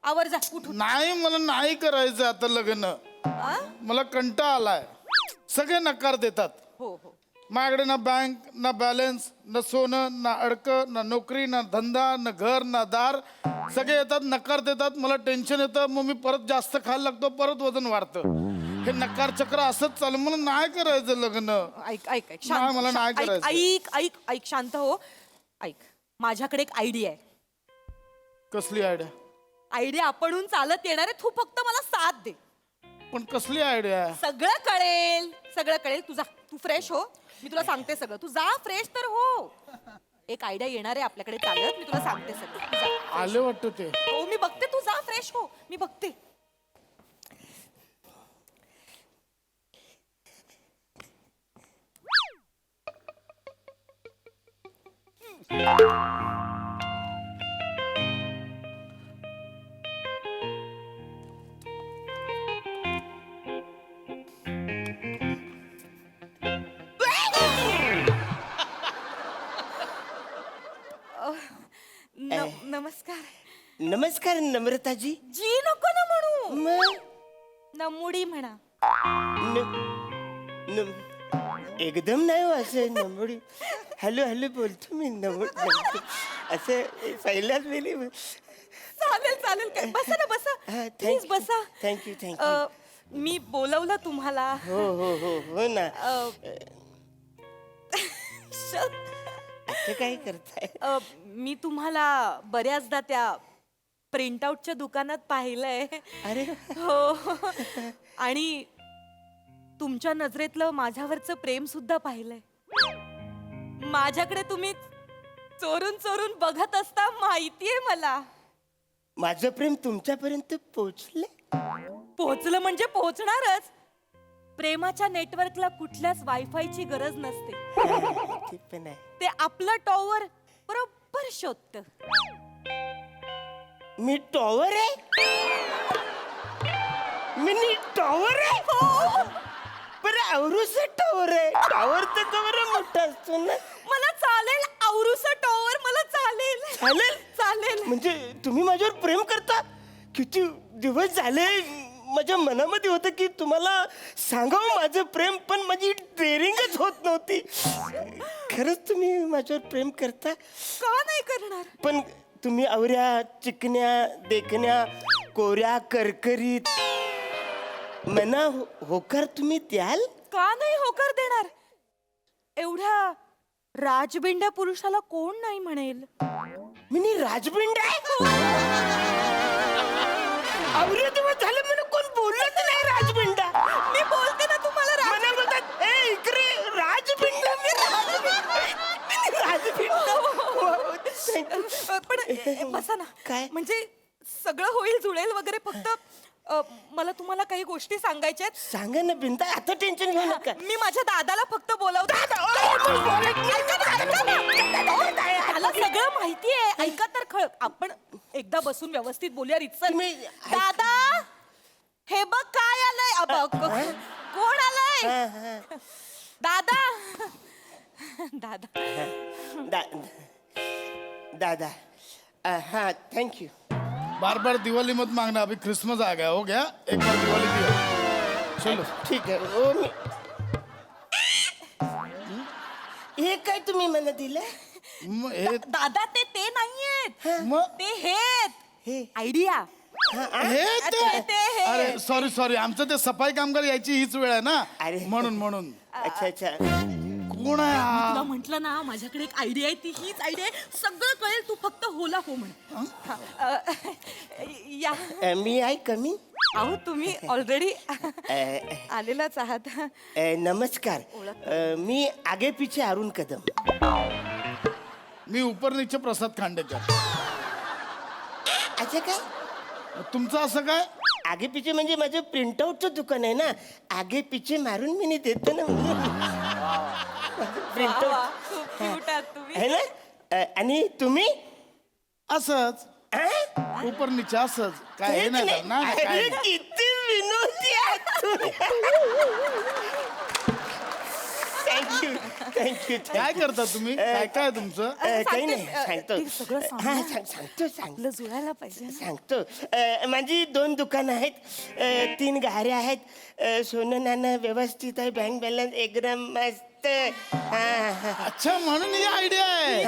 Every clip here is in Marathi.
आवर जा उठ. नाही मला नाही करायचं आता लग्न. मला कंटाळा आलाय. सगळे नकार देतात. हो हो. माझ्याकडे ना बँक ना बॅलन्स ना सोनं ना अडकं ना नोकरी ना धंदा ना घर ना दार. सगळे येतात नकार देतात. मला टेन्शन येतं. मग मी परत जास्त खायला लागतो. परत वजन वाढतं. हे नकार चक्र असंच चालू. मला नाही करायचं लग्न. ऐक ऐक ऐक नाही, मला नाही ऐक करायचं. ऐक ऐक ऐक शांत हो. ऐक माझ्याकडे एक आयडिया आहे. कसली आयडिया? आयडिया आपणहून चालत येणार आहे. तू फक्त मला साथ दे. पण कसली आयडिया? सगळं कळेल सगळं कळेल. तू जा तू फ्रेश हो. मी तुला सांगते सगळं. तू जा फ्रेश तर हो. एक आयडिया येणार आहे आपल्याकडे चालत. मी तुला सांगते सगळं. तू जा. आले वाटतं ते. हो मी बघते. तू जा फ्रेश हो. मी बघते. नमस्कार. नमस्कार नम्रताजी. जी नको ना म्हणू. मग नमुडी म्हणा. एकदम नाही हो असं नमुडी. हॅलो हॅलो बोलतो मी असं पहिल्याच वेळी. चालेल चालेल काय. बसा ना बसा. प्लीज बसा. Thank you thank you. मी बोलवलं तुम्हाला. हो हो हो हो ना. असं काय करताय? मी तुम्हाला बऱ्याचदा त्या प्रिंटआउटच्या दुकानात पाहिलंय. अरे हो. आणि तुमच्या नजरेतलं माझ्यावरचं प्रेम सुद्धा पाहिलंय. माझ्याकडे तुम्ही चोरून चोरून बघत असता माहितीये मला. माझं प्रेम तुमच्यापर्यंत पोहोचले? पोहोचलं म्हणजे पोहोचणारच. प्रेमाच्या नेटवर्कला कुठल्याच वायफायची गरज नसते. ते पण आहे. ते आपलं टॉवर बरोबर शोधतं. मी टॉवर आहे? मी टॉवर आहे? हो. बरं आवरूस टॉवर आहे. टॉवर तर कवर मोठा असतो ना. मला चालेल आवरूसा टॉवर. मला चालेल. चालेल? चालेल. म्हणजे तुम्ही माझ्यावर प्रेम करता? किती दिवस झाले माझ्या मनामध्ये होतं की तुम्हाला सांगावं माझं प्रेम, पण माझी ट्रेनिंगच होत नव्हती. खरंच तुम्ही माझ्यावर प्रेम करता? का नाही करणार? पण तुम्ही आवऱ्या चिकन्या देखण्या कोऱ्या करकरीत मना होकार तुम्ही द्याल? का नाही होकार देणार? एवढ्या राजबिंड्या पुरुषाला कोण नाही म्हणेल? मी राजबिंड आहे? आवऱ्या दिवस झाले मला कोण बोललंच नाही राजबिंडा. मी बोलते ना तुम्हाला मला बोलतात ए इकडे राजबिंडा. मी राजबिंडा. पण बसा ना. काय? म्हणजे सगळं होईल जुळेल वगैरे. फक्त मला तुम्हाला काही गोष्टी सांगायच्या आहेत. सांगा ना बिंदा. आता टेन्शन घेऊ नका. मी माझ्या दादाला फक्त बोलावते. त्याला सगळं माहितीये. ऐका तर आपण एकदा बसून व्यवस्थित बोलूया रितसर. दादा हे बघ काय आलंय. कोण आलंय? दादा. दादा. दादा हाँ थैंक यू. बार बार दिवाली मत मांगना. अभी क्रिसमस आ गया. हो गया एक बार दिवाली दिया. चलो ठीक है. ओ हे काय तुम्ही मला दिलं? दादा ते नाहीयेत. मग ते हेत. हे आयडिया. हे ते हे. अरे सॉरी आमचं ते सफाई कामगार यायची हीच वेळ आहे ना. अरे. म्हणून अच्छा अच्छा. कोण आहे हा? तुला म्हंटल ना माझ्याकडे एक आयडिया आहे. ती हीच आयडिया आहे. सगळं कळेल. तू फक्त होला हो म्हण. या. मी आहे कमी. अहो तुम्ही ऑलरेडी आलेलाच आहात. नमस्कार. मी आगे पीछे अरुण कदम. मी ऊपर नीचे प्रसाद खांडेकर. अच्छा काय? तुमचं असं काय? आगे पीछे म्हणजे माझं प्रिंटआउटचं दुकान आहे ना. आगे पीछे मारून मी देतो ना प्रिंटआउट क्यूट आहात तुम्ही. है ना. आणि तुम्ही असंच ऊपर नीचे असंच काय हे नाही ना अरे, काय किती विनोदी आहात तुम्ही. थँक्यू थँक्यू काय करता तुम्ही काय काय तुमचं काही सांगते, नाही सांगतो ते सगळं सांग हा ना. सांगतो आपलं जुळायला पाहिजे ना. सांगतो माझी 2 दुकानं आहेत 3 गाड्या आहेत सोनं नाणं व्यवस्थित आहे बँक बॅलन्स एकदम मस्त हा. अच्छा म्हणून ही आयडिया आहे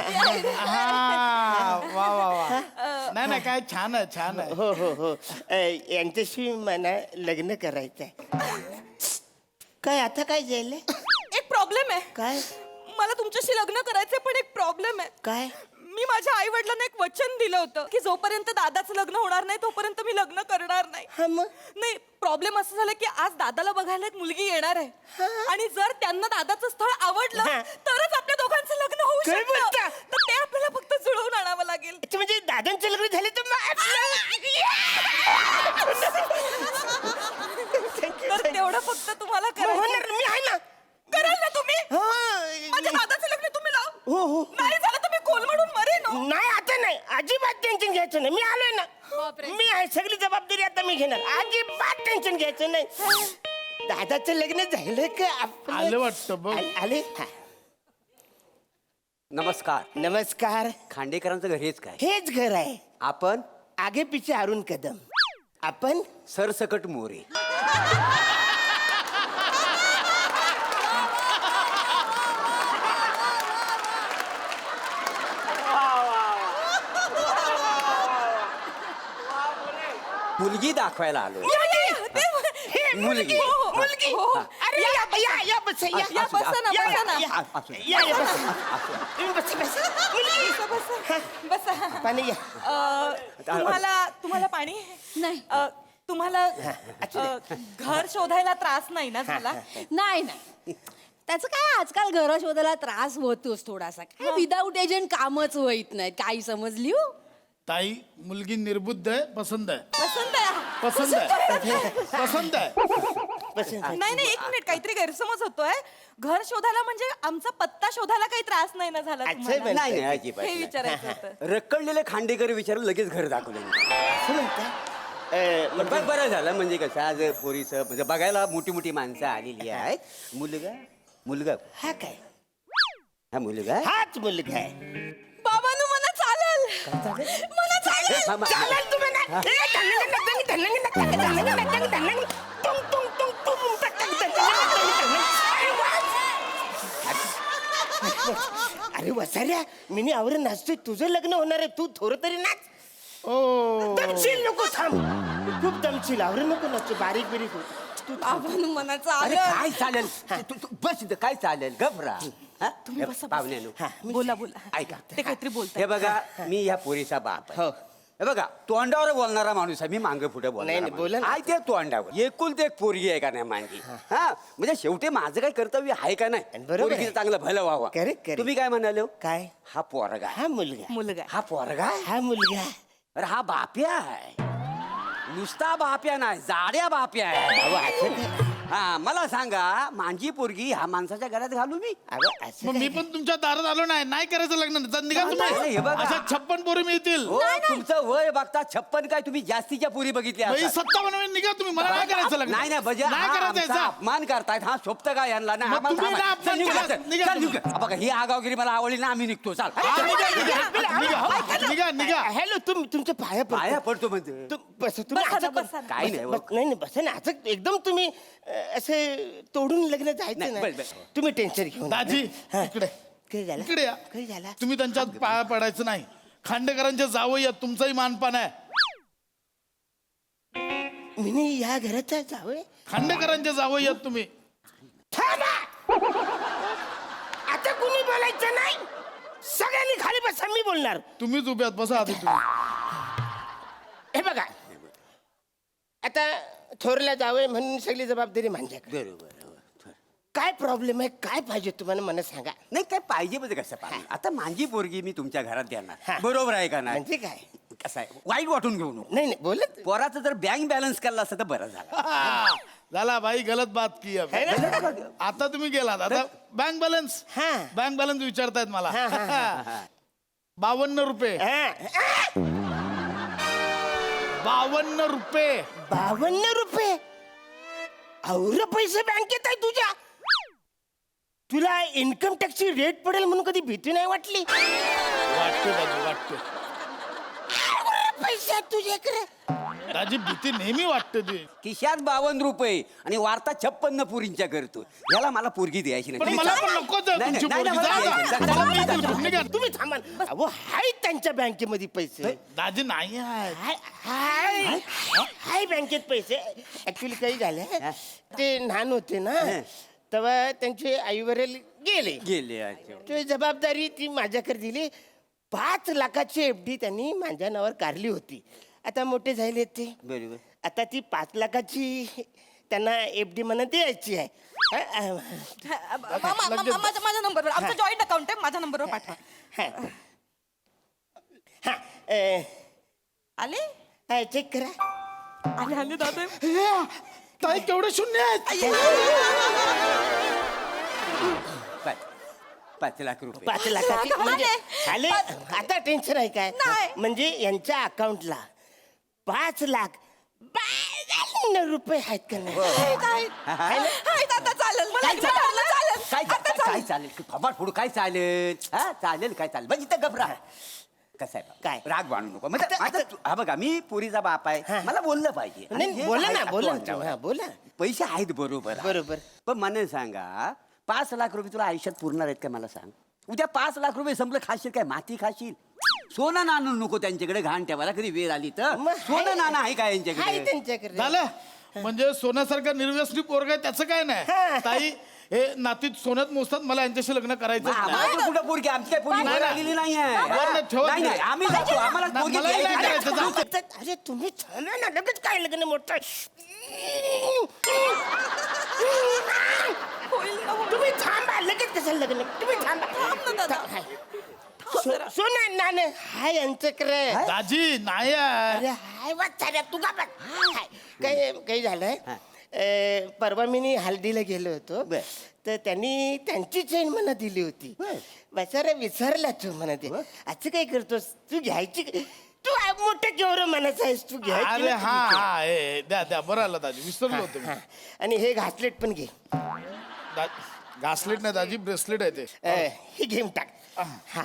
हा वा वा वा नाही नाही काय छान आहे छान आहे हो हो हो यांच्याशी मला लग्न करायचं आहे काय आता काय झालं एक प्रॉब्लेम आहे काय मला तुमच्याशी लग्न करायचंय पण एक प्रॉब्लेम आहे काय मी माझ्या आई वडिलांना एक वचन दिलं होतं की जोपर्यंत दादाचं लग्न होणार नाही तोपर्यंत मी लग्न करणार नाही हा मग नाही प्रॉब्लेम असं झालं की आज दादाला बघायला एक मुलगी येणार आहे आणि जर त्यांना दादाचं स्थळ आवडलं हा. तरच आपल्या दोघांचं लग्न होऊ काय शकतं बोलता? तर ते आपल्याला फक्त जुळवून आणावं लागेल अच्छा, म्हणजे दादांचं लग्न झालं तर तर तेवढं फक्त तुम्हाला करायचं होणार मी आहे ना कराल ना तुम्ही हो. माझ्या दादाचं लग्न तुम्ही लाव हो हो नाही झालं तर मी कोलमडून मरेन हो. नाही आता नाही अजिबात टेन्शन घ्यायचं नाही मी आलोय ना बापरे. मी आहे सगळी जबाबदारी आता मी घेणार अजिबात टेन्शन घ्यायचं नाही दादाचं लग्न झालं का आपलं? आलं वाटतं बघ आले हा. नमस्कार नमस्कार खांडेकरांचं घर हेच काय हेच घर आहे आपण आगे पिछे अरुण कदम आपण सरसकट मोरे मुलगी दाखवायला आलो मुलगी. हो, हो. मुलगी हो, हो. अरे या बस या या, बसा ना, बसा ना. या बस तुम्ही बस मुलगी बसा पाणी या तुम्हाला पाणी नाही तुम्हाला घर शोधायला त्रास नाही ना झाला नाही नाही त्याचं काय आजकाल घर शोधायला त्रास होतोच थोडासा काय विदाऊट एजंट कामच होईत नाही काही समजली हो ताई मुलगी निर्बुद्ध आहे पसंत आहे पसंत आहे पसंत आहे पसंत आहे नाही नाही एक मिनिट काहीतरी गैरसमज होतोय घर शोधायला म्हणजे आमचा पत्ता शोधायला काही त्रास नाही ना झाला अच्छा, तुम्हाला? बरं. नाही नाही अजिबात हे नाही. विचारायचं होतं रखडलेले खांडेकर विचारून लगेच घर दाखवलं असं म्हणता बरं बरं झालं म्हणजे कसं आज पोरीचं म्हणजे बघायला मोठी मोठी माणसं आलेली आहेत मुलगा मुलगा हा काय हा मुलगा हाच मुलगा आहे बाबांनो मला चालेल मला चालेल थांबा. चालेल तुम्ही ना ए, धन्नंग, धन्नंग, धन्नंग, धन्नंग, धन्नंग, धन्नंग, धन्नंग. टुंग, टुंग, टुंग, टुंग, टक, टक, धन्नंग, धन्नंग, धन्नंग. अरे वसाऱ्या मी आवरून नाचतोय तुझं लग्न होणार आहे तू थोडं तरी नाच ओ दमशील नको थांब खूप दमशील आवरून नको नाचतो बारीक बिरीक होत तू थांब. बाबांनो मला अरे चालेल काय चालेल तू बस इथं काय चालेल घबरा तुम्ही बसा, बसा. पाहुण्यानो बोला बोला ऐका ते काहीतरी हे बोलताय बघा मी ह्या पोरीचा बाप आहे. हो. हे बघा तोंडावर बोलणारा माणूस आहे मी मांग पुढे नाही, नाही, बोला ना. आहे ते तोंडावर एकूण ते एक पोरगी आहे का नाही माझी हा म्हणजे शेवटी माझं काही कर्तव्य आहे का नाही बरोबर आहे. पोरगीचं चांगलं भलं व्हावं Correct, correct. तुम्ही काय म्हणाले हो? काय हा पोरगा आहे. हा मुलगा मुलगा हा पोरगा आहे? हा मुलगा अरे हा बाप्या आहे नुसता बाप्या नाही जाड्या बाप्या आहे अहो असं काय हा मला सांगा माझी पोरगी ह्या माणसाच्या घरात घालू मी अहो असं मग मी काय? पण तुमच्या दारात आलो नाही करायचं लग्न तर निघा नाही, हे तुम्ही बघा. अशा 56 पोरी मिळतील हो तुमचं वय बघता 56 काय तुम्ही जास्तीच्या पोरी बघितल्या बाई, असतात. 57 निघा तुम्ही मला काय करायचं लग्न नाही नाही म्हणजे नाही हा करायचं आमचा याचा. अपमान करतायत हा सोपत काय यांना नाही मग आम्हाला तुम्ही ना थांबा. अपमान चल, निघा, केला. चल, निघा चल, तुम्ही. निघा. बघा ही आगावगिरी मला आवडली ना आम्ही निघतो चाल हा, निघा निघा हॅलो तुमच्या पाया पडतो. पाया पडतो म्हणजे तुम्ही बसा ना, असं कर- बसा ना. काय नाही, नाही नाही बसा ना असं एकदम तुम्ही असे तोडून लग्न जायचं नाही, ना बस, बस. तुम्ही टेन्शन घेऊन दाजी हा. इकडे काय झालं इकडे या काय झालं तुम्ही त्यांच्यात पाया पडायचं नाही खांडेकरांच्या जावई आहेत तुमचंही मानपान आहे मी या घराचा जावं खांडेकरांच्या जावई आहेत तुम्ही आता कुणी बोलायचं नाही सगळ्यांनी खाली बसा मी बोलणार तुम्हीच उभे आहात बसा आधी तुम्ही हे बघा आता थोरला जावं म्हणून सगळी जबाबदारी माझ्याकडे बरोबर हो. काय प्रॉब्लेम आहे काय पाहिजे तुम्हाला मला सांगा नाही काय पाहिजे म्हणजे कसं पाहिजे आता माझी पोरगी मी तुमच्या घरात हा. देणार बरोबर आहे का नाही म्हणजे काय कसं आहे वाईट वाटून घेऊ नको नाही नाही बोलत पोराचं जर बँक बॅलन्स केला असतं तर बरं झालं झाला भाई गलत बात की अब. है ना? आता तुम्ही गेलात आता बँक बॅलन्स हा. बँक बॅलन्स विचारतायत मला हा, हा, 52 रुपये हा. 52 रुपये 52 रुपये और पैसे बँकेत आहे तुझ्या तुला इन्कम टॅक्सची रेट पडेल म्हणून कधी भीती नाही वाटली? वाटते दाजी वाटते. पैसे आहेत तुझ्याकडे? दाजी भीती नेहमी वाटते ती. खिशात 52 रुपये आणि वार्ता 56 पुरींच्या करतो. याला मला पोरगी द्यायची पण मला पण नकोच आहे नाही, तुमची नाही, पोरगी. नाही, जा, नाही, जा. नाही, मला नाही, मी देतो. निघा. तुम्ही थांबा ना. अहो हाय त्यांच्या बँकेमध्ये पैसे. दाजी नाही आहे. हाय बँकेत पैसे. ऍक्च्युली काही झालं, ते लहान होते ना, तेव्हा त्यांचे आई वडील गेले. गेले अच्छा. तो जबाबदारी ती माझ्याकडे दिली. 5 लाखाची FD त्यांनी माझ्या नावावर काढली होती. आता मोठे झाले ते. बरोबर. आता ती 5 लाखाची त्यांना FD म्हणून द्यायची आहे. माझ्या नंबरवर आमचं जॉईंट अकाउंट आहे, माझ्या नंबरवर पाठवा. हा आले चेक करा. आले आले दादा. हे, ताई केवढे शून्य आहेत. 5 लाख रुपये. 5 लाखाची म्हणजे आले. आता टेन्शन आहे काय? नाही. म्हणजे यांच्या अकाउंटला 5 लाख 52 रुपये आहेत का नाही? हाय दादा, चालेल मला एकदा ठरलं, चालेल. काय आता काय चालेल. चालेल फबाड फोडू काय चालेल हा चालेल काय चालेल म्हणजे इथं घबरा कसं आहे काय? राग बांधू नको म्हणजे आता हा बघा मी पोरीचा बाप आहे मला बोललं पाहिजे आणि नाही, हे बोला आहे ना, आपलं बोला अंगावर. ना, बोला. पैसे आहेत बरोबर आहे. बरोबर. पण मला सांगा 5 लाख रुपये तुला आयुष्यात पुरणार आहेत का मला सांग उद्या 5 लाख रुपये संपलं खाशील काय माती खाशील सोनं नाणं नको त्यांच्याकडे घाण ठेवायला कधी वेळ आली तर मग सोनं नाणं आहे का हाय यांच्याकडे त्यांच्याकडे. झालं म्हणजे सोन्यासारखा निर्व्यसनी पोरगा आहे त्याचं काय नाही. ताई हे नातीत सोन्यात मोजतात. मला यांच्याशी लग्न करायचं नाही. आम्हाला कुठं पोरगी आमची काही पोरगी वर आलेली नाही वर नाही, ठेवत नाही नाही. आम्ही जातो आम्हाला पोरगी मलाही नाही द्यायची करायचं. नाही. जा. अरे तुम्ही थांबा ना, लगेच काय लग्न मोठं. तुम्ही थांबा, लगेच कसं लग्न? तुम्ही थांबा. सोना नाणं हाय यांच्याकडे. दाजी नाही आहे. अरे हाय वाचाऱ्या तू का काही झालंय. परवा मी हल्दीला गेलो होतो तर त्यांनी त्यांची चेन मला दिली होती. बसारा विसरला तू म्हणा ते असं काय करतोस तू घ्यायची तू मोठं केवढं म्हणायचं आहेस तू घ्यायची अरे ना हा तुझी. हा हे द्या द्या बरं आलं दाजी विसरलो होतो मी. हा. आणि हे घासलेट पण घे. घासलेट नाही दाजी ब्रेसलेट आहे ते. हे घेऊन टाक. हा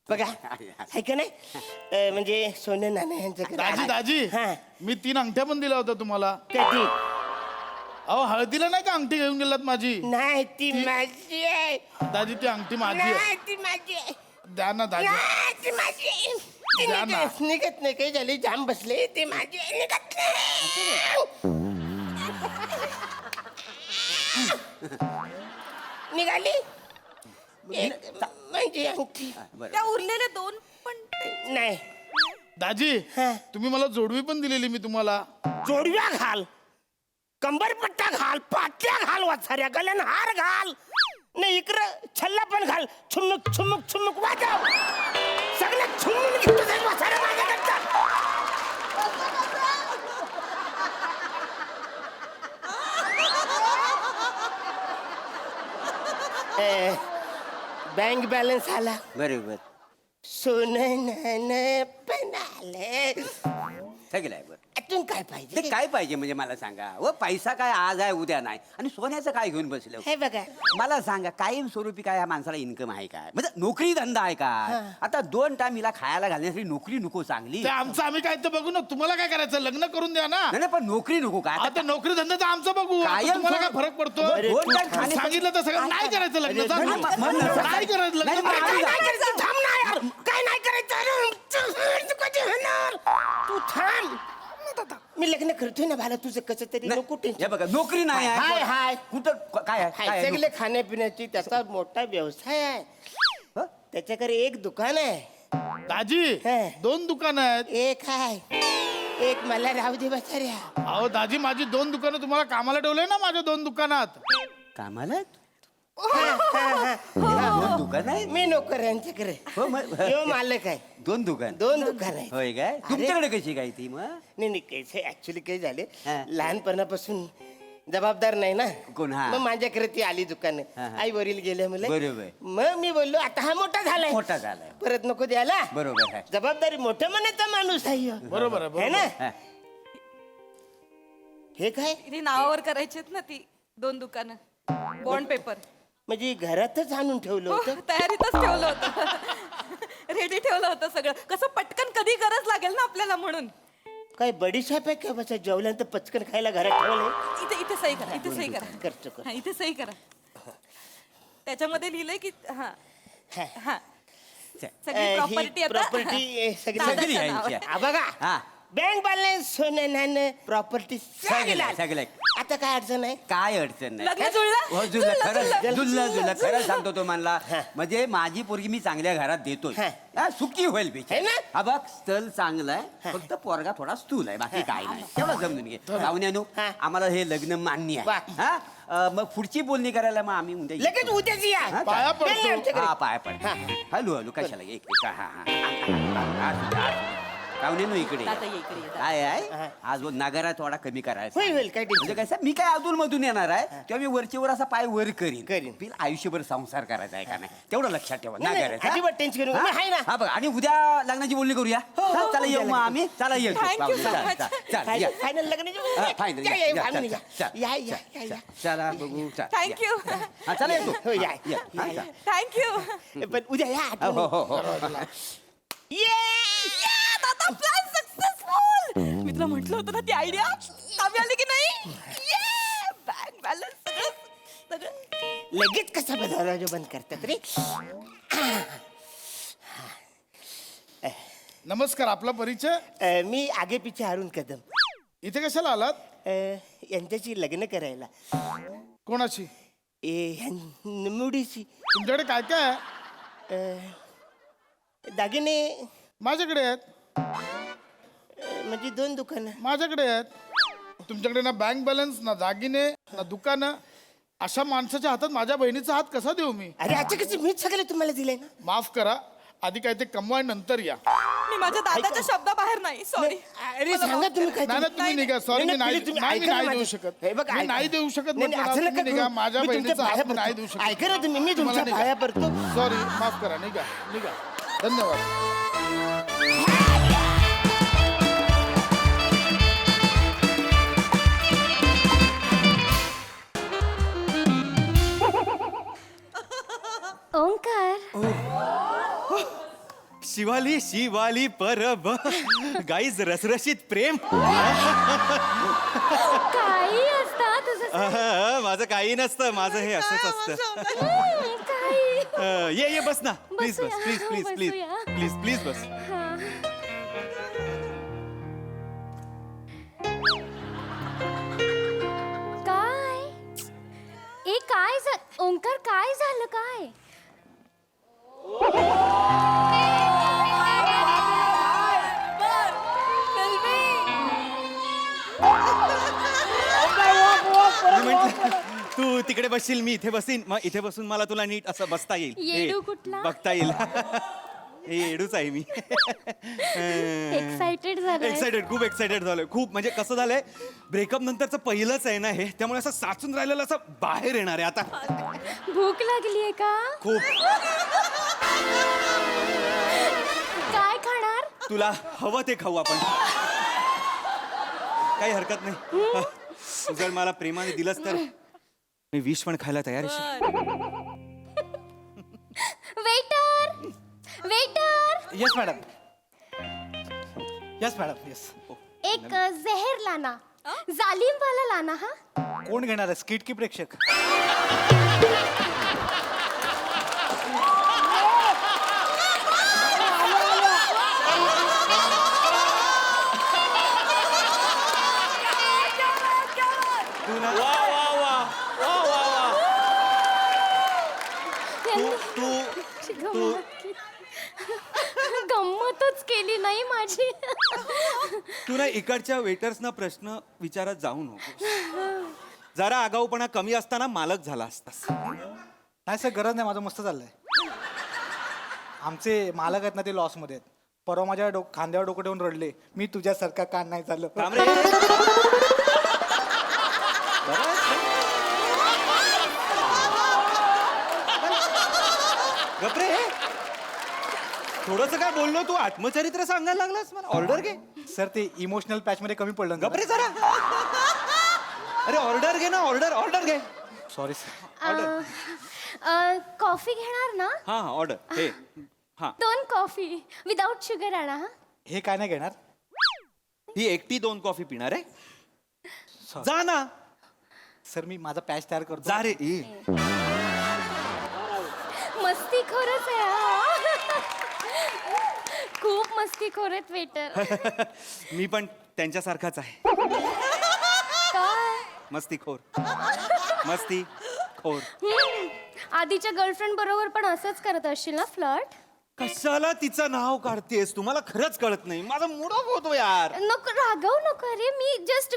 बघा आहे का नाही म्हणजे सोनं नाणं यांच्याकडे दाजी दाजी हा. मी 3 अंगठ्या पण दिल्या होत्या तुम्हाला. कधी अहो हळदीला नाही का अंगठी घेऊन गेलात माझी. नाही ती माझी आहे. दाजी ती अंगठी माझी आहे. नाही ती माझी आहे. द्या ना दाजी. नाही, ती माझी आहे. ती द्या ना. निघत नाही काही झाली जाम बसले ते माझी आहे, निघत नाही. निघाली एक माझी अंगठी त्या उरलेले 2 पण नाही. दाजी हा. तुम्ही मला जोडवी पण दिलेली मी तुम्हाला. जोडव्या घाल कंबरपट्टा घाल पाट्या घाल वाचाऱ्या गल्यान हार घाल नाही इकडं छल्ला पण घाल छुमुक छुमुक छुमुक वाजव सगळं छुमून घेतो ते वाचाऱ्या माझ्याकडचा. बँक बॅलन्स आला बरोबर सोनं नाणं पण आले. सगळं आहे बरं अजून काय पाहिजे ते काय पाहिजे म्हणजे मला सांगा व पैसा काय आज आहे उद्या नाही आणि सोन्याचं काय घेऊन बसलं हे बघा मला सांगा कायम स्वरूपी काय ह्या माणसाला इन्कम आहे काय म्हणजे नोकरी धंदा आहे काय आता 2 टाइम हिला खायला घालण्यासाठी नोकरी नको चांगली ते आमचं आम्ही काय ते बघू ना. तुम्हाला काय करायचं लग्न करून द्या ना. नाही नाही, पण नोकरी नको काय आता नोकरी धंद्याचं आमचं बघू. आता कायम तुम्हाला काय स्वरूप- फरक पडतो. अरे, 2 टाइम खाणे सांगितलं तर सगळं नाही करायचं लग्न. जा तुम्ही. नाही करायचं लग्न. नाही, काय नाही, नाही करायचं थांब ना यार काय नाही करायचं तू कधी होणार तू थांब मी लग्न करतोय ना भाला तुझं कसं तरी नको हे टेन्शन. बघा नोकरी नाही आहे हाय, हाय. कुठं काय आहे? काय आहे? सगळे खाण्यापिण्याची त्याचा मोठा व्यवसाय आहे. हं? त्याच्याकडे एक दुकान आहे. दाजी हा. 2 दुकानं आहेत. एक आहे एक मला राहू दे बचाऱ्या. अहो दाजी माझी 2 दुकानं तुम्हाला कामाला ठेवलंय ना माझ्या 2 दुकानात. कामाला हा. 2 दुकान आहे मी नोकर यांच्याकडे हो मग यो मालक आहे. 2 दुकान 2 दुकान आहे. होय काय तुमच्याकडे कशी काय ती मग नाही कैसे ऍक्च्युली काही झाले हा. लहानपणापासून जबाबदार नाही ना कोण, हा. मग माझ्याकडे ती आली दुकान हा, हा. आई वरील गेले मुले बरोबर. मग मी बोललो आता हा मोठा झालाय मोठा झालाय परत नको द्यायला बरोबर आहे. जबाबदारी मोठं म्हणायचा माणूस आहे ह्यो. बरोबर आहे है बरोबर. ना हा. हे काय ती नावावर करायची आहेत ना ती 2 दुकानं बॉन्ड पेपर. म्हणजे घरातच आणून ठेवलं हो, होतं. तयारीतच ठेवलं होतं रेडी ठेवलं होतं सगळं. कसं पटकन कधी गरज लागेल ना आपल्याला म्हणून. काय बडीशाप आहे का बसा जेवल्यानंतर पचकन खायला घरात ठेवलंय? इथे इथे सही करा, इथे सही करा. करतो हा, इथे सही करा. त्याच्यामध्ये लिहिलंय की हा हा. हा सगळी प्रॉपर्टी आता प्रॉपर्टी सगळी दादाच्या सगळी आहे नावावर. यांची. हा बघा हा. बँक बॅलन्स सोनं नाणं प्रॉपर्टी सगळं. आता काय अडचण आहे? काय अडचण नाही लग्न जुळलं? हो, जुळलं खरं जुळलं. जुळलं खरं सांगतो तो म्हणला हा. म्हणजे माझी पोरगी मी चांगल्या घरात देतोय हा. हा, सुखी होईल है बिचारी. ना? हा बघ स्थल चांगलं आहे फक्त पोरगा थोडा स्थूल आहे बाकी काय नाही तेवढं समजून घे पाहुण्यानो हा. आम्हाला हे लग्न मान्य वा. आहे हा मग पुढची बोलणी करायला मग आम्ही उद्या येऊ. लगेच उद्याच या हा, पाया नाही, पडतो आमच्याकडे. हा पाया पड हॅलो हॅलो कशाला एक हा हा पाहुण्यानो इकडे दादा ये इकडे ये. काय हा. आहे आज नगारा थोडा कमी करायचा होईल होईल काय म्हणजे टेन्शन कसं मी काय अधून मधून येणार आहे तेव्हा मी वरचेवर असा पाय वर करीन करीन. बिल आयुष्यभर संसार करायचा आहे का नाही तेवढं लक्षात ठेवा नाही, नाही, नागारायचं, हा? अजिबात टेन्शन घेऊ नका. हा? मी आहे ना. हा बघा आणि उद्या लग्नाची बोलणी करूया हा, चला येऊ मग आम्ही चला येऊ Thank you so much. Final लग्नाची हा, final. या, या, या, या, फायनल चल, या. चल, या, चल, या, या, या. चला बघू चल, Thank या. you. हा चला येतो हो, या. हा, हा, चला. थँक्यू. पण उद्या या हो, हो, आठवणी. हो. दादा प्लॅन सक्सेसफुल. मी तुला म्हटलं होतं ना ती आयडिया कामी आली की नाही. बँक बॅलन्स सगळं लगेच कसा दरवाजा बंद करतात रे? नमस्कार, आपला परिचय? मी आगे पिछे अरुण कदम इथे कशाला आलात? यांच्याशी लग्न करायला कोणाची? मुडीशी तुमच्याकडे काय काय आहे? दागिने माझ्याकडे आहेत. म्हणजे 2 दुकानं. माझ्याकडे आहेत. तुमच्याकडे ना बँक बॅलन्स ना दागिने ना दुकानं. अशा माणसाच्या हातात माझ्या बहिणीचा हात कसा देऊ मी? अरे आता कसं मीच सगळं तुम्हाला दिलंय ना. माफ करा, आधी काय ते कमवा नंतर या. मी माझ्या दादाच्या शब्दाबाहेर नाही. सॉरी. अरे सांगा तुम्ही काय नाही ना, तुम्ही निघा. सॉरी, मी नाही तुम्ही नाही, मी ऐका ना नाही देऊ माझं. शकत. हे बघा, मी ऐका. नाही देऊ शकत नाही, नाही, म्हटलं असं ना, नका तुम्ही निघा. करू. माझ्या मी तुमच्या बहिणीचा पाया हात मी नाही पडतो. देऊ शकत. ऐका ना तुम्ही, मी तुम्हाला तुमच्या निघा. पाया पडतो. सॉरी, माफ करा. निघा निघा. धन्यवाद. ओंकार शिवाली शिवाली परब गाईज रसरशीत प्रेम काही असता तुझं माझं काही नसतं माझं हे असंच असतं काही ये बस ना प्लीज बस बसूया, प्लीज प्लीज प्लीज बसूया. प्लीज प्लीज बस काय ए काय ओंकार काय झालं काय मी म्हंटल तू तिकडे बसशील मी इथे बसीन मग इथे बसून मला तुला नीट असं बसता येईल येडू हे, कुठला? बघता येईल हे येडूच आहे मी एक्साइटेड झालं एक्साइटेड खूप एक्साइटेड झालोय खूप म्हणजे कसं झालंय ब्रेकअप नंतरचं पहिलंच आहे ना हे त्यामुळे असं साचून राहिलेलं असं बाहेर येणार आहे आता भूक लागलीये का खूप काय खाणार तुला हवं ते खाऊ आपण काही हरकत नाही तू जर मला प्रेमाने दिलंस तर मी विष पण खायला तयार आहे waiter waiter yes madam yes madam yes एक जहर लाना जालिम वाला लाना हा कोण घेणार आहे स्किट की प्रेक्षक तू ना तू गंमतच केली नाही माझी तू ना इकडच्या वेटर्सना प्रश्न विचारत जाऊ नको जरा आगाऊपणा कमी असताना मालक झाला असतास नाही सर गरज नाही माझं मस्त चाललंय आमचे मालक आहेत ना ते लॉसमध्ये आहेत परवा माझ्या खांद्यावर डोकं ठेवून रडले मी तुझ्यासारखा का नाही चाललं थांब रे. गपरे थोडस काय बोललो तू आत्मचरित्र सांगायला लागलास मला ऑर्डर घे सर ते इमोशनल पॅच मध्ये कमी पडलं ना गपरे जरा अरे ऑर्डर घे ना ऑर्डर घे सॉरी सर कॉफी घेणार ना हा हा ऑर्डर हे हा 2 कॉफी विदाउट शुगर आणा हा. हे काय नाही घेणार. ही एकटी 2 कॉफी पिणार आहे. जा ना सर मी माझा पॅच तयार करतो. जा रे ए. मस्ती खरंच आहे हा. खूप मस्ती आहेत वेटर. मी पण त्यांच्यासारखाच आहे. काय मस्तीखोर मस्तीखोर. आधीच्या गर्लफ्रेंड बरोबर पण असंच करत असशील ना फ्लर्ट. कशाला तिचं नाव काढतेस? तुम्हाला खरंच कळत नाही. माझा मूड ऑफ होतो यार. नको रागवू नको अरे मी जस्ट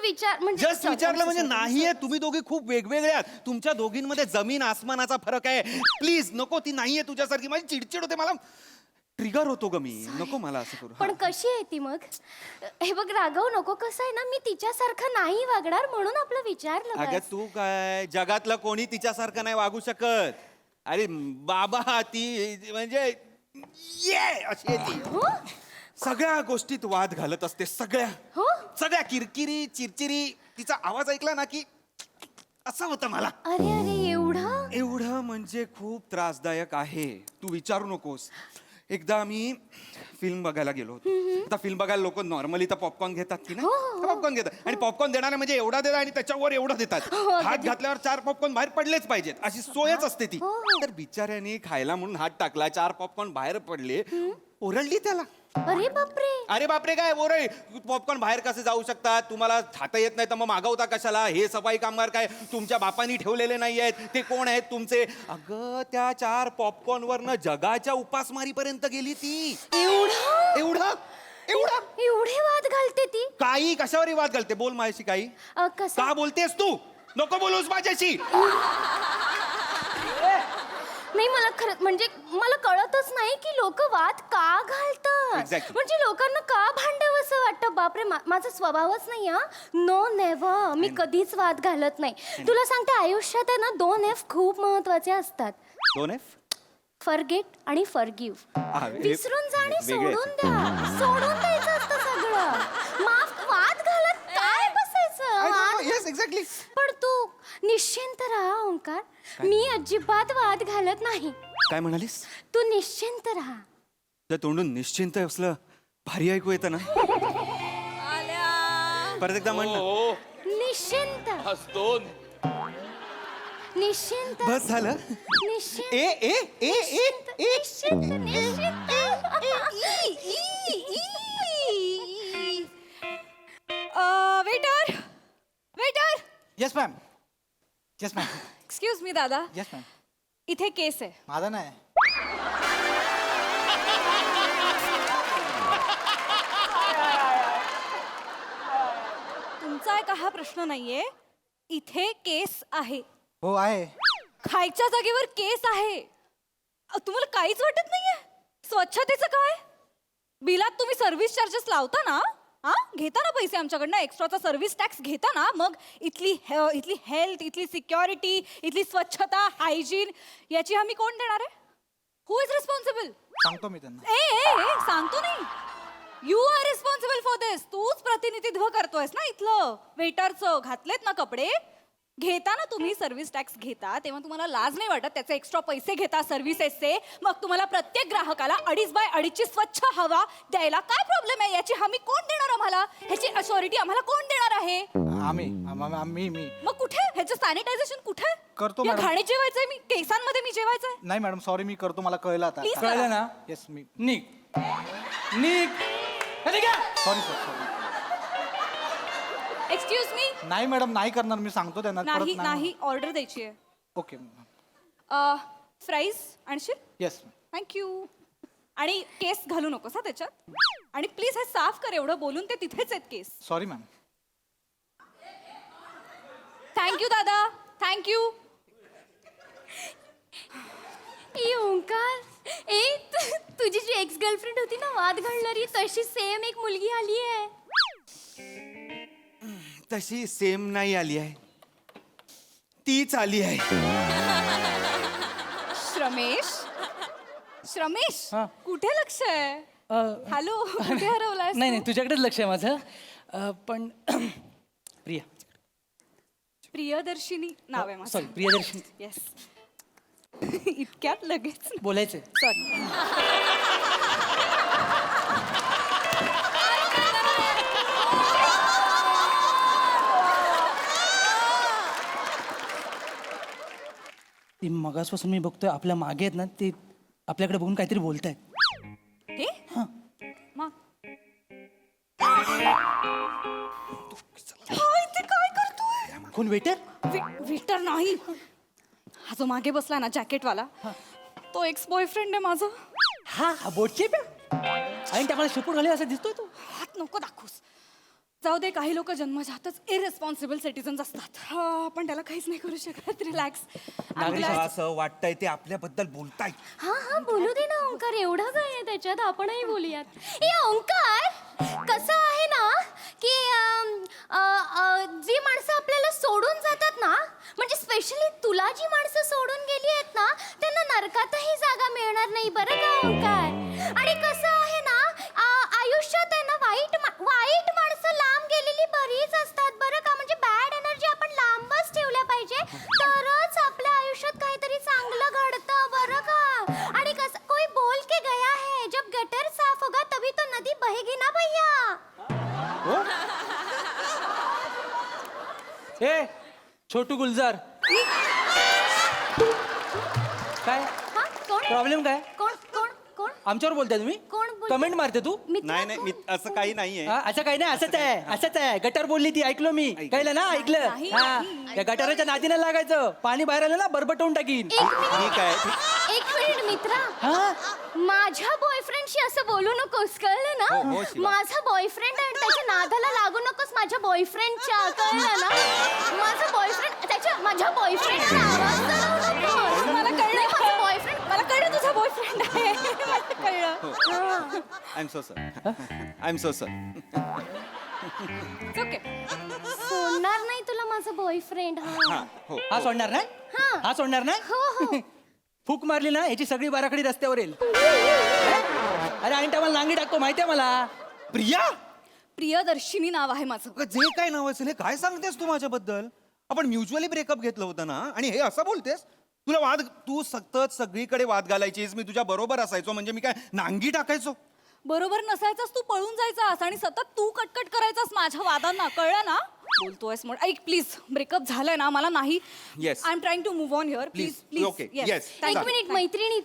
जस्ट विचारलं म्हणजे नाहीये. तुम्ही दोघी खूप वेगवेगळे आहात. तुमच्या दोघींमध्ये जमीन आसमानाचा फरक आहे. प्लीज नको, ती नाहीये तुझ्यासारखी. माझी चिडचिड होते, मला ट्रिगर होतो ग मी. नको मला असं करू. पण कशी आहे ती मग? हे बघ रागवू नको. कसं आहे ना मी तिच्यासारखं नाही वागणार म्हणून आपलं विचारलं अगं बस. तू काय, जगातलं कोणी तिच्यासारखं नाही वागू शकत. अरे बाबा ती म्हणजे ये अशी आहे ती. हो सगळ्या गोष्टीत वाद घालत असते. हो सगळ्या किरकिरी चिरचिरी. तिचा आवाज ऐकला ना की असं होतं मला. अरे अरे एवढं एवढं म्हणजे खूप त्रासदायक आहे. तू विचारू नकोस. एकदा मी फिल्म बघायला गेलो होतो. आता फिल्म बघायला लोक नॉर्मली तर पॉपकॉर्न घेतात की नाही. पॉपकॉर्न घेतात आणि पॉपकॉर्न देणारे म्हणजे एवढा देतात आणि त्याच्यावर एवढं देतात. हात घातल्यावर 4 पॉपकॉर्न बाहेर पडलेच पाहिजेत अशी सोयच असते ती. तर बिचाऱ्याने खायला म्हणून हात टाकला, 4 पॉपकॉर्न बाहेर पडले. ओरडली त्याला. अरे बापरे अरे बापरे काय ओरड. पॉपकॉर्न बाहेर कसे जाऊ शकतात? तुम्हाला खाता येत नाही तर मग मागवता कशाला? हे सफाई कामगार काय तुमच्या बापांनी ठेवलेले नाही आहेत? ते कोण आहेत तुमचे? अगं त्या 4 पॉपकॉर्न वरनं जगाच्या उपासमारीपर्यंत गेली ती. एवढं एवढं एवढं एवढे वाद घालते ती. काही कशावरही वाद घालते. बोल माझ्याशी काही. कसं का बोलतेस तू? नको बोलूस माझ्याशी. नाही मला खरं म्हणजे मला कळतच नाही की लोक वाद का घालतात. Exactly. म्हणजे लोकांना का भांडावं असं वाटतं. बापरे माझा स्वभावच नाही हा. नो नेव्हर मी कधीच वाद घालत नाही. तुला सांगते आयुष्यात आहे ना 2 F खूप महत्वाचे असतात. 2 F फॉरगेट आणि फॉरगिव्ह. विसरून जा आणि वेगळे सोडून द्या. सोडून द्यायचं असतं सगळं. माफ वाद घालत काय बसायचं. Yes exactly. पण तू निश्चिंत राहा ओंकार. मी अजिबात वाद घालत नाही. काय म्हणालीस? तू निश्चिंत राहा. तुझ्या तोंडून निश्चिंत असलं भारी ऐकू येतं ना. परत एकदा म्हण ना. निश्चिंत निश्चिंत बस झालं. निश्चिंत ए ए ए ए ए निश्चिंत निश्चिंत. Waiter waiter yes ma'am. Yes ma'am. Excuse me दादा, येस मॅम. इथे केस आहे. माझा नाही. तुमचा आहे का हा प्रश्न नाहीये. इथे केस आहे. हो आहे. खायच्या जागेवर केस आहे. तुम्हाला काहीच वाटत नाहीये? स्वच्छतेचं काय? बिलात तुम्ही सर्व्हिस चार्जेस लावता ना? हा घेता ना पैसे आमच्याकडनं, एक्स्ट्राचा सर्व्हिस टॅक्स घेता ना? मग इथली हेल्थ, इथली सिक्युरिटी, इथली स्वच्छता, हायजीन याची हमी कोण देणार आहे? हु इज रिस्पॉन्सिबल? सांगतो मी त्यांना. ए सांगतो नाही. यू आर रिस्पॉन्सिबल फॉर दिस. तूच प्रतिनिधित्व करतोयस ना इथलं वेटरचं. घातलेत ना कपडे. घेता ना तुम्ही सर्व्हिस टॅक्स घेता तेव्हा तुम्हाला लाज नाही वाटत? त्याचे एक्स्ट्रा पैसे घेता सर्व्हिसेसचे. मग तुम्हाला प्रत्येक ग्राहकाला 2.5 बाय 2.5ची स्वच्छ हवा द्यायला काय प्रॉब्लेम आहे? याची हमी कोण देणार आम्हाला? ह्याची अशॉरिटी आम्हाला कोण देणार आहे? आम्ही मी मग कुठे ह्याचं सॅनिटायझेशन कुठे? करतो या मॅडम. घाणीत जेवायचंय मी, केसांमध्ये मी जेवायचंय. नाही मॅडम सॉरी मी करतो. मला कळलं आता. Please कळलं ना? येस मी. निक निक सॉरी सर. Excuse me. नाही मॅडम नाही करणार. मी सांगतो त्यांना. नाही नाही ऑर्डर द्यायची आहे. ओके. फ्राईज आणशील? येस. थँक्यू. आणि केस घालू नकोस हा त्याच्यात. आणि प्लीज हे साफ कर. एवढं बोलून ते तिथेच आहेत केस. Sorry ma'am. थँक्यू दादा, थँक्यू. ए ओंकार तुझी जी एक्स गर्लफ्रेंड होती ना वाद घालणारी तशी सेम एक मुलगी आली आहे. तशी सेम नाही आली आहे. तीच आली आहे. श्रमेश हा. कुठे लक्ष आहे? हॅलो कुठे हरवलाय? नाही नाही तुझ्याकडेच लक्ष आहे माझं. पण प्रिया प्रियदर्शिनी नाव आहे माझं. सॉरी प्रियदर्शनी. येस. इतक्यात लगेच बोलायचंय सॉरी. ती मगासपासून मी बघतोय आपल्या मागे आहेत ना ते आपल्याकडे बघून काहीतरी बोलतायत. हे मग हाय, ते काय करतोय? कोण वेटर? विटर नाही, हा जो मागे बसला ना जॅकेटवाला, तो एक्स बॉयफ्रेंड आहे माझा. हा हा बोटचे प्या आणि त्याला शेपूट घाले असं दिसतोय तो. हात नको दाखवूस. जाऊ दे, काही लोक जन्मजातच इरेस्पॉन्सिबल सिटीजन असतात. आपण त्याला काहीच नाही करू शकत. रिलॅक्स. असं वाटतंय ते आपल्याबद्दल बोलताय. हा बोलू दे ना ओंकार, एवढं काय आहे त्याच्यात, आपणही बोलूयात. ए ओंकार, कसं आहे ना की जी माणसं आपल्याला सोडून जातात ना, म्हणजे स्पेशली तुला जी माणसं सोडून गेली आहेत ना, त्यांना नरकातही जागा मिळणार नाही बरं का ओंकार. आणि कसं आहे ना, आयुष्यात आहे ना वाईट माणसं लांब गेलेली बरीच असतात बरं का. म्हणजे बॅड एनर्जी आपण लांबच ठेवल्या पाहिजे, तरच आपल्या आयुष्यात काहीतरी चांगलं घडतं बरं का. आणि कसं कोई बोल के गया है, जब गटर साफ होगा तभी तो नदी बहेगी ना भैया. ए छोटू गुलजार, काय हा कोण प्रॉब्लेम काय? कोण कोण कोण आमच्यावर बोलताय तुम्ही? कोण बोलतंय? कमेंट मारते तू? मित्र नाही नाही कोण? मी असं काही नाहीये. हा, असं काही नाही, असंच आहे. गटर बोलली ती, ऐकलो मी. कळलं ना? ऐकलं. नाही, हा नाही. त्या गटाराच्या नादीने लागायचं. पाणी बाहेर आलं ना बरबटवून टाकीन. ठीक आहे. एक मिनिट मित्रा, हा माझ्या बॉयफ्रेंडशी असं बोलू नकोस, कळलं हो, ना. हो, शिवा. माझा बॉयफ्रेंड आहे, त्याच्या नादाला लागू नकोस माझ्या बॉयफ्रेंडच्या, कळलं ना. माझ्या बॉयफ्रेंडचा आवाज चढवू नकोस. मला कळलं. माझा बॉयफ्रेंड. मला कळलं तुझा बॉयफ्रेंड आहे. मला कळलं. I am so sir. I am so sir. Okay. सोडणार नाही तुला माझा बॉयफ्रेंड. हा हो. हा सोडणार नाही? हा. हा सोडणार नाही? हो हो. फूक मारली ना याची सगळी बाराखडी रस्त्यावर येईल. अरे आणि त्याला नांगी टाकतो माहितीये मला. प्रिया, प्रियदर्शिनी नाव आहे माझं. अगं, जे काय नाव असेल हे काय सांगतेस तू माझ्याबद्दल? आपण म्युच्युअली ब्रेकअप घेतलं होतं ना, आणि हे असं बोलतेस? तू सतत सगळीकडे वाद घालायचीस, मी तुझ्या बरोबर असायचो, म्हणजे मी काय नांगी टाकायचो? बरोबर नसायचास, तू पळून जायचास आणि सतत तू कटकट करायचास माझ्या वादांना, कळलं ना. बोलतोयस म्हणून ऐक प्लीज, ब्रेकअप झालंय ना, मला नाही. Yes. I am trying to move on here. Please Please. Please. Okay. Yes. एक मिनिट मैत्रिणी,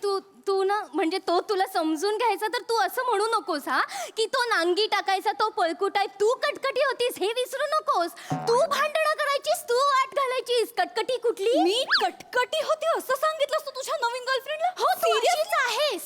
तू ना म्हणजे तो तुला समजून घ्यायचा, तर तू असं म्हणू नकोस हा की तो नांगी टाकायचा, तो पळकुट आहे. तू कटकटी होतीस हे विसरू नकोस. तू भांडणं करायचीस, तू वाट घालायचीस. कटकटी कुठली? मी कटकटी होती असं सांगितलंस तू तुझ्या नवीन गर्लफ्रेंडला? हो, तू Seriously? अशीच आहेस.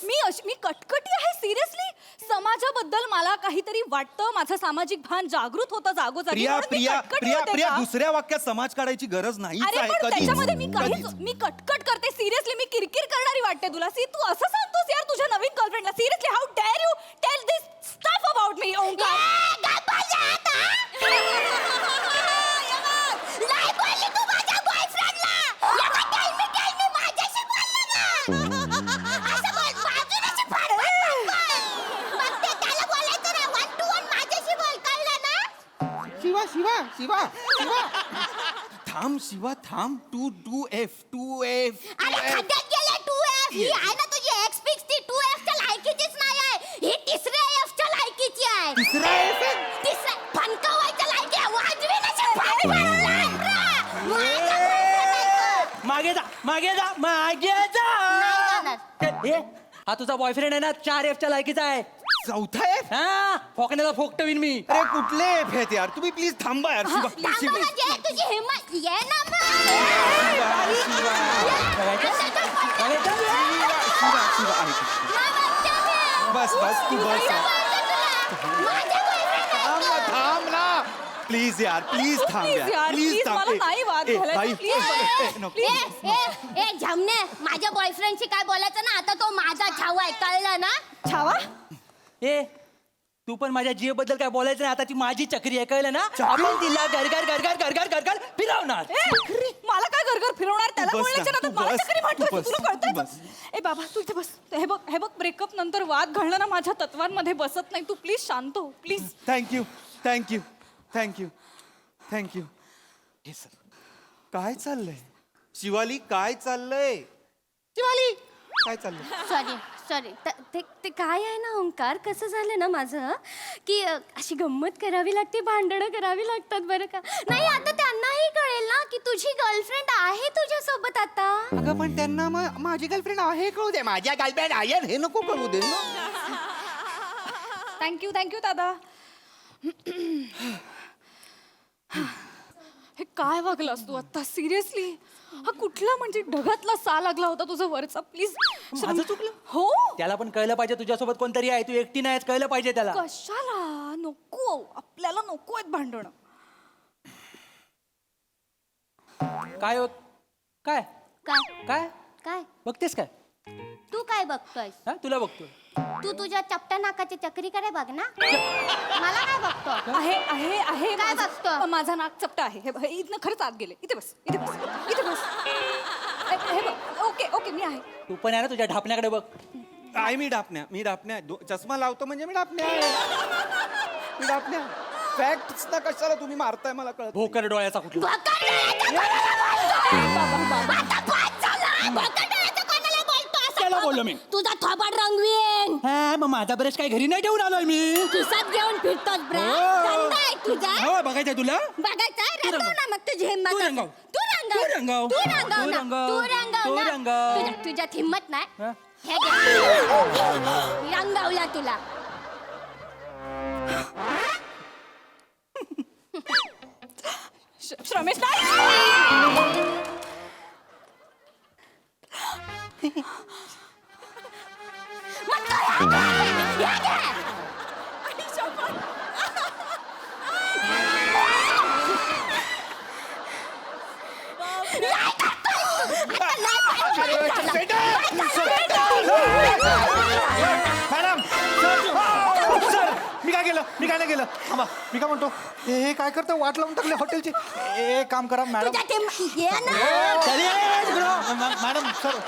मी कटकटी आहे सिरियसली? समाजाबद्दल मला काहीतरी वाटतं, माझं सामाजिक भान जागृत होतं जागोजागी. प्रिया म्हणून मी प्रिया कटकटी प्रिया होते प्रिया का? दुसऱ्या वाक्यात समाज काढायची गरज नाही. अरे पण त्याच्यामध्ये मी कधीच. मी कटकट करते सिरियसली. मी किरकिर करणारी वाटते तुला. सी तू असं सांगतोस यार तुझ्या नवीन गर्लफ्रेंडला? Seriously, how dare you tell this stuff about me Omkar? नाही बोलली तू माझ्या बॉयफ्रेंडला. माझ्याशी बोलला ना. असं बोल, बाजूलाच फाड. मग ते त्याला बोलायचं ना, 1 to 1 माझ्याशी बोल, कळलं ना. शिवा थांब शिवा थांब. 2F. अरे खड्ड्यात गेले 2F. ही आहे ना तुझी एक्स फिक्स, ती 2F च्या लायकीचीच नाही आहे. ही तिसऱ्या F च्या लायकीची आहे. तिसरा F आहे? तिसऱ्या फणकावायच्या लायकी आहे. वाजवी नसेल, फाड मारून लांडरा. मागे जा मागे जा मागे नाही जा. जाणार. ए, हा तुझा बॉयफ्रेंड आहे ना 4F च्या लायकीचा आहे. चौथा F? हा फोकण्याला फोकटवीन मी. अरे कुठले F आहेत यार? तुम्ही प्लीज थांबा यार. शिवा थांबा ना, जे तुझी हिम्मत ये ना मग. बस तू बस यार. थांब ना प्लीज यार. प्लीज थांब Please यार. यार, प्लीज please, थांब. मला नाही वाद ए, घालायचा, बाई, please. नको. ए झमने, माझ्या बॉयफ्रेंडशी काय बोलायचं ना, आता तो माझा छावा आहे, कळलं ना. छावा? ए तू पण माझ्या जीव बद्दल काय बोलायचं नाही. आता ती माझी चक्री आहे, कळलं ना. आपण तिला गरगर फिरवणार. मला काय घरघर फिरवणार? त्याला बस ना, बोलायचं ना, तर तू मला बस, चक्री म्हणतोय. तू बस, तुला कळतंय तू का? बस. ए बाबा तू इथे बस. हे बघ ब्रेकअप नंतर वाद घालणं ना माझ्या तत्वांमध्ये बसत नाही. तू प्लीज शांत हो प्लीज. थँक्यू. हे सर काय चाललंय? शिवाली काय चाललंय? काय चाललं? सॉरी ते काय आहे ना ओंकार, कसं झालं ना माझं की अशी गंमत करावी लागते, भांडणं करावी लागतात बरं का. नाही आता त्यांनाही कळेल ना की तुझी गर्लफ्रेंड आहे तुझ्या सोबत आता. अगं पण त्यांना माझी गर्लफ्रेंड आहे कळू दे, माझ्या गर्लफ्रेंड आहे हे नको कळू दे ना. थँक्यू दादा. हे काय वागलास तू आता सिरियसली? हा कुठला म्हणजे ढगातला सा लागला होता तुझा वरचा, प्लीज. माझं चुकलं? हो. त्याला पण कळलं पाहिजे तुझ्यासोबत कोणतरी आहे, तू एकटी नाहीस, कळलं पाहिजे त्याला. कशाला नको, आपल्याला नको आहेत भांडणं. काय होत काय काय काय काय बघतेस काय? तू काय बघतोयस? हा तुला बघतोय. तू तुझ्या चपट्या नाकाची चक्रीकडे बघ ना. मला काय बघतो? आहे आहे आहे काय माझं- बघतो? माझा नाक चपटा आहे. हे इथनं खरंच आत गेले. इथे बस इथे बस इथे बस. हे बघ. ओके मी आहे. तू पण आहे ना तुझ्या ढापण्याकडे बघ. आहे मी डापण्या चष्मा लावतो म्हणजे मी डापण्या फॅक्ट्स ना कशाला तुम्ही मारताय मला कळत नाही. भोकर डोळ्याचा कुठला. त्याला बोललो मी. तुझा थोबाड रंगवीन. हा मग माझा ब्रश काय घरी नाही ठेवून आलोय मी. खिसात घेऊन फिरतोस ब्रा. हो. धंदा आहे तुझा. हो बघायचंय तुला. बघायचं रंगव ना मग तुझी हिंमत तू असेल. रंगव. तू रंगव. तू रंगव. तू रंगव तू ना. रंगव. तू रंगव तू ना. रंगव. तुझ्यात हिंमत नाही. हा? हे घे. रंगवला तुला. श्रमेश नाही. मॅडम सर मी काय केलं मी काय नाही केलं. थांबा मी काय म्हणतो हे काय करतं वाट लावून टाकले हॉटेलची. एक काम करा मॅडम. तुझ्यात ये ना. मॅडम सर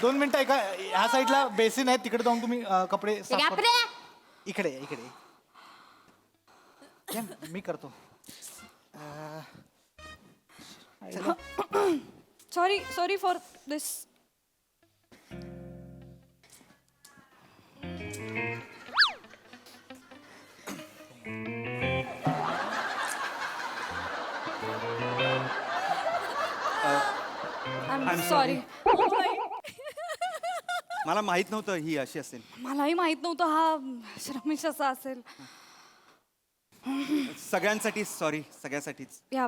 2 मिनिटं ऐका. ह्या साईडला बेसिन आहे तिकडे जाऊन तुम्ही कपडे साफ करा. बापरे. इकडे इकडे या, मी करतो. Sorry for this. I'm sorry. मला माहित नव्हतं ही अशी असेल. मलाही माहित नव्हतं हा श्रमेश असा असेल. सगळ्यांसाठी सॉरी, सगळ्यासाठीच. या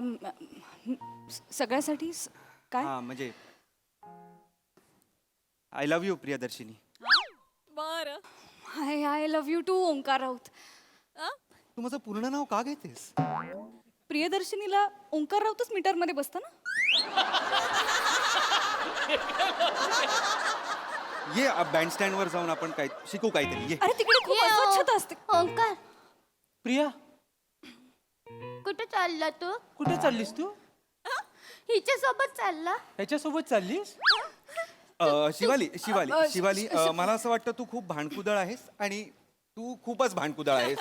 सगळ्यासाठी काय? हा म्हणजे आय लव्ह यू प्रियदर्शिनी. बरं. I love you too Omkar Raut. तू माझं पूर्ण नाव का घेतेस? प्रियदर्शनीला ओंकार राऊतच मीटर मध्ये बसतं ना. ये बँड स्टँड वर जाऊन आपण काय शिकू काहीतरी. ये. अरे तिकडे खूप अस्वच्छता असते. ओंकार प्रिया कुठे चालला तू? कुठे चाललीस तू? हिच्या सोबत चालला. त्याच्यासोबत चाललीस? शिवाली मला असं वाटतं तू खूप भांडकुदळ आहेस आणि तू खूपच भांडकुदळ आहेस.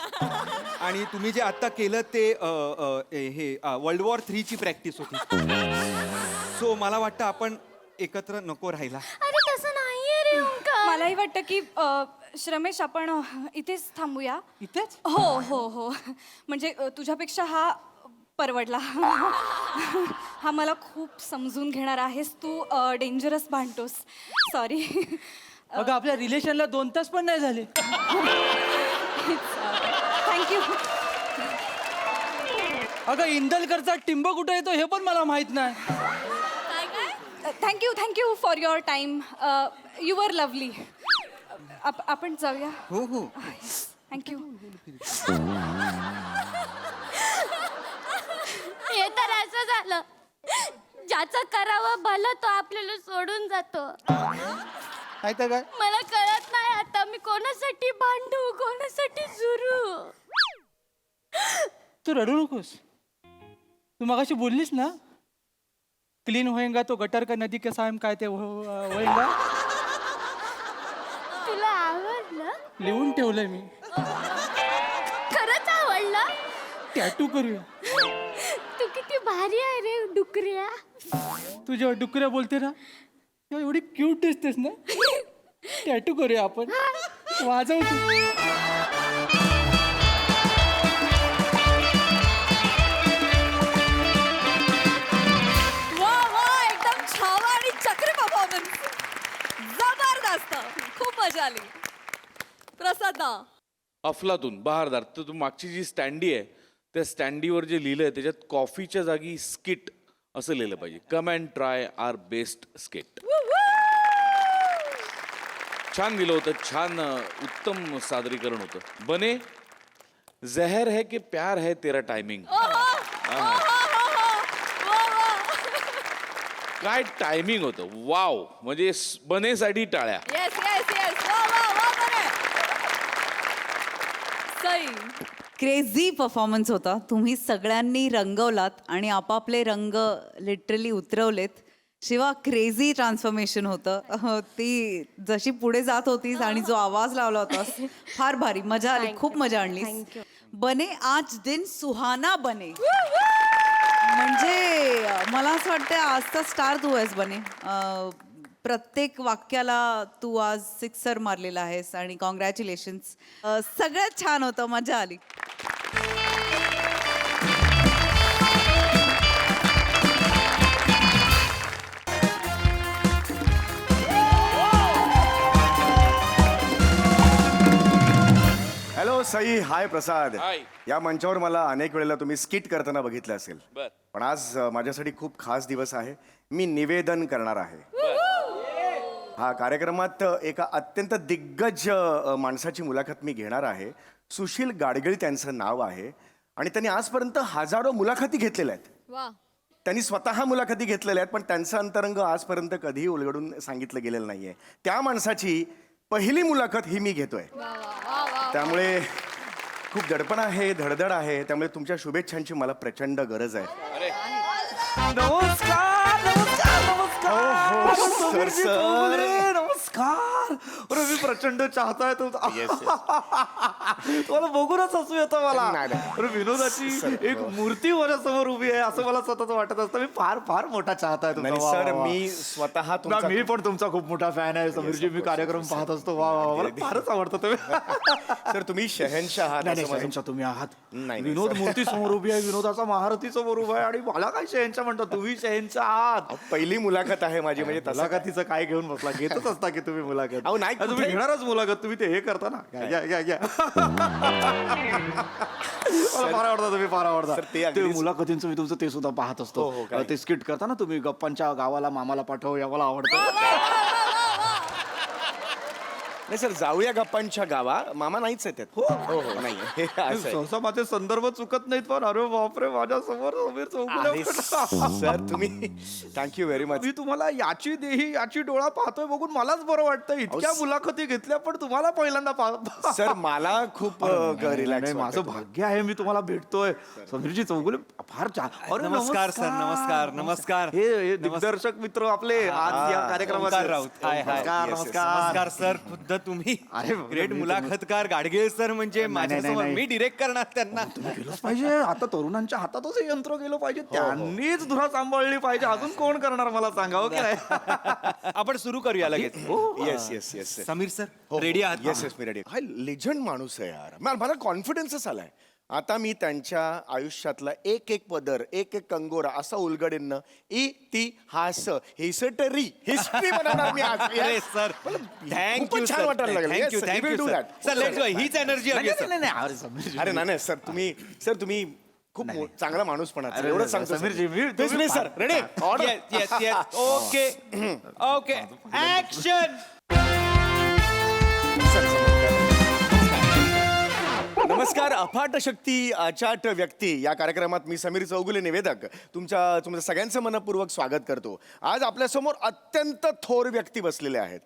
आणि तुम्ही जे आता केलं ते हे वर्ल्ड वॉर 3 ची प्रॅक्टिस होती. सो मला वाटतं आपण एकत्र नको राहायला. अरे तसं नाहीये रे ओंकार. मलाही वाटतं की श्रमेश आपण इथेच थांबूया. इथेच? हो म्हणजे तुझ्यापेक्षा हा परवडला. हा मला खूप समजून घेणार आहेस तू. डेंजरस भांडतोस. सॉरी. अगं आपल्या रिलेशनला 2 तास पण नाही झाले. थँक्यू. अगं इंदलकरचा टिंब कुठे येतो हे पण मला माहित नाही. Thank you for your time. You were lovely. आपण जाऊया. हो. थँक्यू. हे तर असं झालं ज्याचं करावं भलं तो आपल्याला सोडून जातो. नाही तर काय मला कळत नाही आता मी कोणासाठी भांडू कोणासाठी झुरू. तू रडू नकोस. तू मगाशी बोललीस ना क्लीन होएगा तो गटर का नदी के सायम काय ते होएगा. तुला आवडलं? लिहून ठेवलंय मी. खरंच आवडलं? टॅटू करूया. तू किती भारी आहे रे डुकऱ्या. तू जेव्हा डुकऱ्या बोलते ना एवढी क्यूट दिसतेस ना. टॅटू करूया आपण. वाजव तू. वा वा एकदम छावा आणि चक्री परफॉर्मन्स. जबरदस्त. खूप मजा आली. प्रसाद ना. अफलातून बहारदार. तर तू मागची जी स्टँडी आहे त्या स्टँडीवर जे लिहिलंय त्याच्यात कॉफीच्या जागी स्किट असं लिहिलं पाहिजे. Come and try our best skit. छान लिहिलं होतं. छान उत्तम सादरीकरण होतं. बने जहर है कि प्यार है तेरा टायमिंग. काय टायमिंग होतं. वाव. म्हणजे बनेसाठी टाळ्या. Yes yes yes. वा वा वा बने. सई. क्रेझी परफॉर्मन्स होता. तुम्ही सगळ्यांनी रंगवलात आणि आपापले रंग लिटरली उतरवलेत. शिवा क्रेझी ट्रान्सफॉर्मेशन होतं. ती जशी पुढे जात होतीस आणि जो आवाज लावला होतास फार भारी. मजा आली. खूप मजा आणली. बने आज दिन सुहाना बने. म्हणजे मला असं वाटतं आजचा स्टार तू आहेस बने. प्रत्येक वाक्याला तू आज सिक्सर मारलेला आहेस आणि कॉंग्रॅच्युलेशन्स. सगळ्यात छान होतं. मजा आली. हॅलो सई. हाय प्रसाद. हाय. या मंचावर मला अनेक वेळेला तुम्ही स्किट करताना बघितलं असेल. बर. पण आज माझ्यासाठी खूप खास दिवस आहे. मी निवेदन करणार आहे. हा कार्यक्रमात एका अत्यंत दिग्गज माणसाची मुलाखत मी घेणार आहे. सुशील गाडगीळ त्यांचं नाव आहे आणि त्यांनी आजपर्यंत हजारो मुलाखती घेतलेल्या आहेत. वा. त्यांनी स्वतः मुलाखती घेतलेल्या आहेत पण त्यांचं अंतरंग आजपर्यंत कधीही उलगडून सांगितलं गेलेलं नाहीये. त्या माणसाची पहिली मुलाखत ही मी घेतोय. त्यामुळे खूप दडपण आहे, धडधड आहे. त्यामुळे तुमच्या शुभेच्छांची मला प्रचंड गरज आहे. नमस्कार नमस्कार नमस्कार. Sir, sir. नमस्कार. अरे मी प्रचंड चाहताय तुमचा. तुम्हाला बघूनच हसू येतं मला. नाही, नाही. अरे विनोदाची एक मूर्ती माझ्यासमोर उभी आहे असं मला सतत वाटत असतं. मी फार फार मोठा चाहताय तुमचा. नाही वा, सर, वा, वा. मी स्वतः तुमचा मी पण तुमचा खूप मोठा फॅन आहे समीरजी. मी कार्यक्रम पाहत असतो. वा वा वा. मला फारच आवडतं तुम्ही. सर तुम्ही शहनशाह आहात नाही असं नाही माझं- शहनशाह तुम्ही आहात. नाही, नाही, विनोद सर. मूर्ती समोर उभी आहे. विनोदाचा महारथी समोर उभा आहे आणि मला काय शहनशाह म्हणतो. तुम्ही शहनशाह आहात. पहिली मुलाखत आहे माझी. म्हणजे तसं मुलाखतीचं काय घेऊन बसला. घेतच असता की तुम्ही मुलाखत. अहो, नाही, तुम्ही कुठे- घेणारच मुलाखत. तुम्ही ते हे करता ना. घ्या घ्या घ्या. मला फार आवडता. तुम्ही फार आवडता. सर, ते ते अगदीच- मुलाखतींचं मी तुमचं ते सुद्धा पाहत हो, असतो. हो, काय? ते स्किट करता ना तुम्ही. गप्पांच्या गावाला मामाला पाठव. या मला आवडतं. नाही सर, जाऊया गप्पांच्या गावा. मामा नाहीच आहेत त्यात. हो हो नाही हे असं आहे. सहसा माझे संदर्भ चुकत नाहीत पण अरे बापरे माझ्या समोर समीर अरे, चौगुले. सर तुम्ही थँक्यू व्हेरी मच. मी तुम्हाला याची देही याची डोळा पाहतोय बघून मलाच बरं वाटतं. इतक्या मुलाखती घेतल्या पण तुम्हाला पहिल्यांदा सर मला खूप रिलॅक्स माझं भाग्य आहे. मी तुम्हाला भेटतोय. समीरजी चौगुले फार अरे नमस्कार सर, नमस्कार, नमस्कार. हे दिग्दर्शक मित्र आपले आज या कार्यक्रमात ओंकार राऊत. हाय, हाय. नमस्कार Yes, yes. नमस्कार. नमस्कार सर. खुद्द तुम्ही. अरे, ग्रेट मी- मुलाखतकार गाडगीळ सर. म्हणजे माझ्यासमोर नाही. मी डिरेक्ट करणार त्यांना. गेलंच पाहिजे. आता तरुणांच्या हातातच हे यंत्र गेलं पाहिजे. त्यांनीच धुरा सांभाळली पाहिजे. अजून कोण करणार मला सांगा. ओके आपण सुरू करूया लगेच. Yes yes yes Sameer sir ready आहात? येस येस मी रेडी. हा लेजंड माणूस आहे यार. मला कॉन्फिडन्सच आलाय. आता मी त्यांच्या आयुष्यातला एक एक पदर एक एक कंगोरा असा उलगडेन. इतिहास हिस्टरी बनवणार मी आज. अरे सर खूपच थँक्यू छान वाटायला लागलं. Thank you Yes, we will thank you do sir. that. Sir let's go. हीच एनर्जी हवी आहे, सर. अरे नाही सर तुम्ही खूप चांगला माणूस पण आहात. एवढंच सांगतो समीरजी, तुम्ही sir ready. Yes, yes, yes. Okay okay action. नमस्कार. अफाट शक्ती अचाट व्यक्ती या कार्यक्रमात मी समीर चौगुले निवेदक तुमचं सगळ्यांचं मनपूर्वक स्वागत करतो. आज आपल्यासमोर अत्यंत थोर व्यक्ती बसलेले आहेत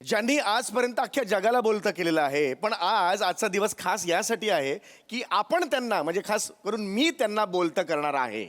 ज्यांनी आजपर्यंत अख्ख्या जगाला बोलतं केलेलं आहे. पण आजचा दिवस खास यासाठी आहे की आपण त्यांना म्हणजे खास करून मी त्यांना बोलतं करणार आहे.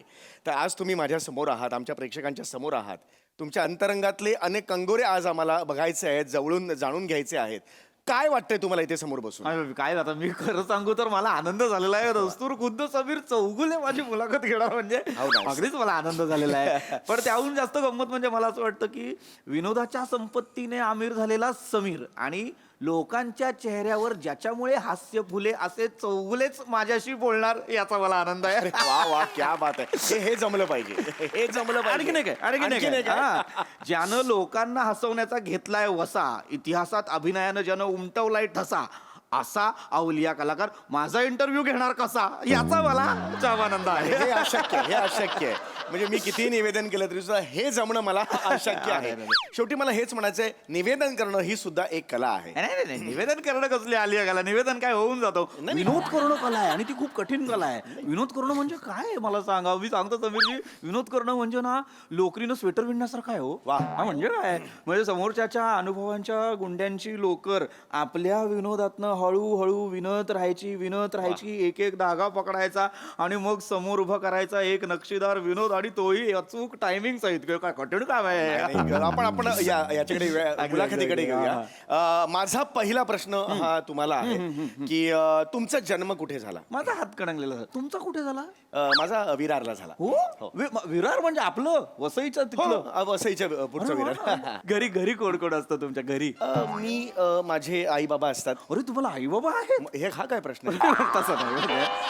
तर आज तुम्ही माझ्या समोर आहात. आमच्या प्रेक्षकांच्या समोर आहात. तुमच्या अंतरंगातले अनेक कंगोरे आज आम्हाला बघायचे आहेत, जवळून जाणून घ्यायचे आहेत. काय वाटतंय तुम्हाला इथे समोर बसून? काय आता मी खरं सांगू तर मला आनंद झालेला आहे. रस्तूर खुद्द समीर चौगुले माझी मुलाखत घेणार म्हणजे अगदीच मला आनंद झालेला आहे. पण त्याहून जास्त गंमत म्हणजे मला असं वाटतं की विनोदाच्या संपत्तीने आमिर झालेला समीर आणि लोकांच्या चेहऱ्यावर ज्याच्यामुळे हास्य फुले असे चौगुलेच माझ्याशी बोलणार याचा मला आनंद आहे. वा वा, क्या बात आहे. हे जमलं पाहिजे, हे जमलं पाहिजे. आणखी नाही काय, आणखी नाही काय. हा. ज्यानं लोकांना हसवण्याचा घेतलाय वसा, इतिहासात अभिनयानं ज्यानं उमटवलाय ठसा, असा अवलिया कलाकार माझा इंटरव्ह्यू घेणार कसा याचा मला जाम आनंद आहे. हे अशक्य आहे, हे अशक्य आहे. म्हणजे मी कितीही निवेदन केलं तरी सुद्धा हे जमणं मला अशक्य आहे. शेवटी मला हेच म्हणायचंय, निवेदन करणं ही सुद्धा एक कला आहे. नाही निवेदन करणं कसली आलिया कला, निवेदन काय होऊन जातो. विनोद करणं कला आहे आणि ती खूप कठीण कला आहे. विनोद करणं म्हणजे काय आहे मला सांगा. मी सांगतो समीरजी, विनोद करणं म्हणजे ना लोकरीनं स्वेटर विणण्यासारखं आहे. हो वा. हा म्हणजे काय, म्हणजे समोरच्याच्या अनुभवांच्या गुंड्यांची लोकर आपल्या विनोदातनं हळूहळू विनत राहायची, एक एक धागा पकडायचा आणि मग समोर उभा करायचा एक नक्षीदार विनोद, आणि तोही अचूक टायमिंग सहित. काय कठीण काम आहे. आपण याच्याकडे येऊया, मुलाखतीकडे घेऊया. माझा पहिला प्रश्न हा तुम्हाला आहे की तुमचा जन्म कुठे झाला? माझा हात कडंगलेला. तुमचा कुठे झाला? माझा विरारला झाला. हो विरार म्हणजे आपलं वसईचं तिथलं? वसईच्या पुढचा विरार. घरी कोण कोण असतं तुमच्या घरी? मी माझे आई बाबा असतात. अरे तुम्हाला आई बाबा आहेत? हे हा काय प्रश्न?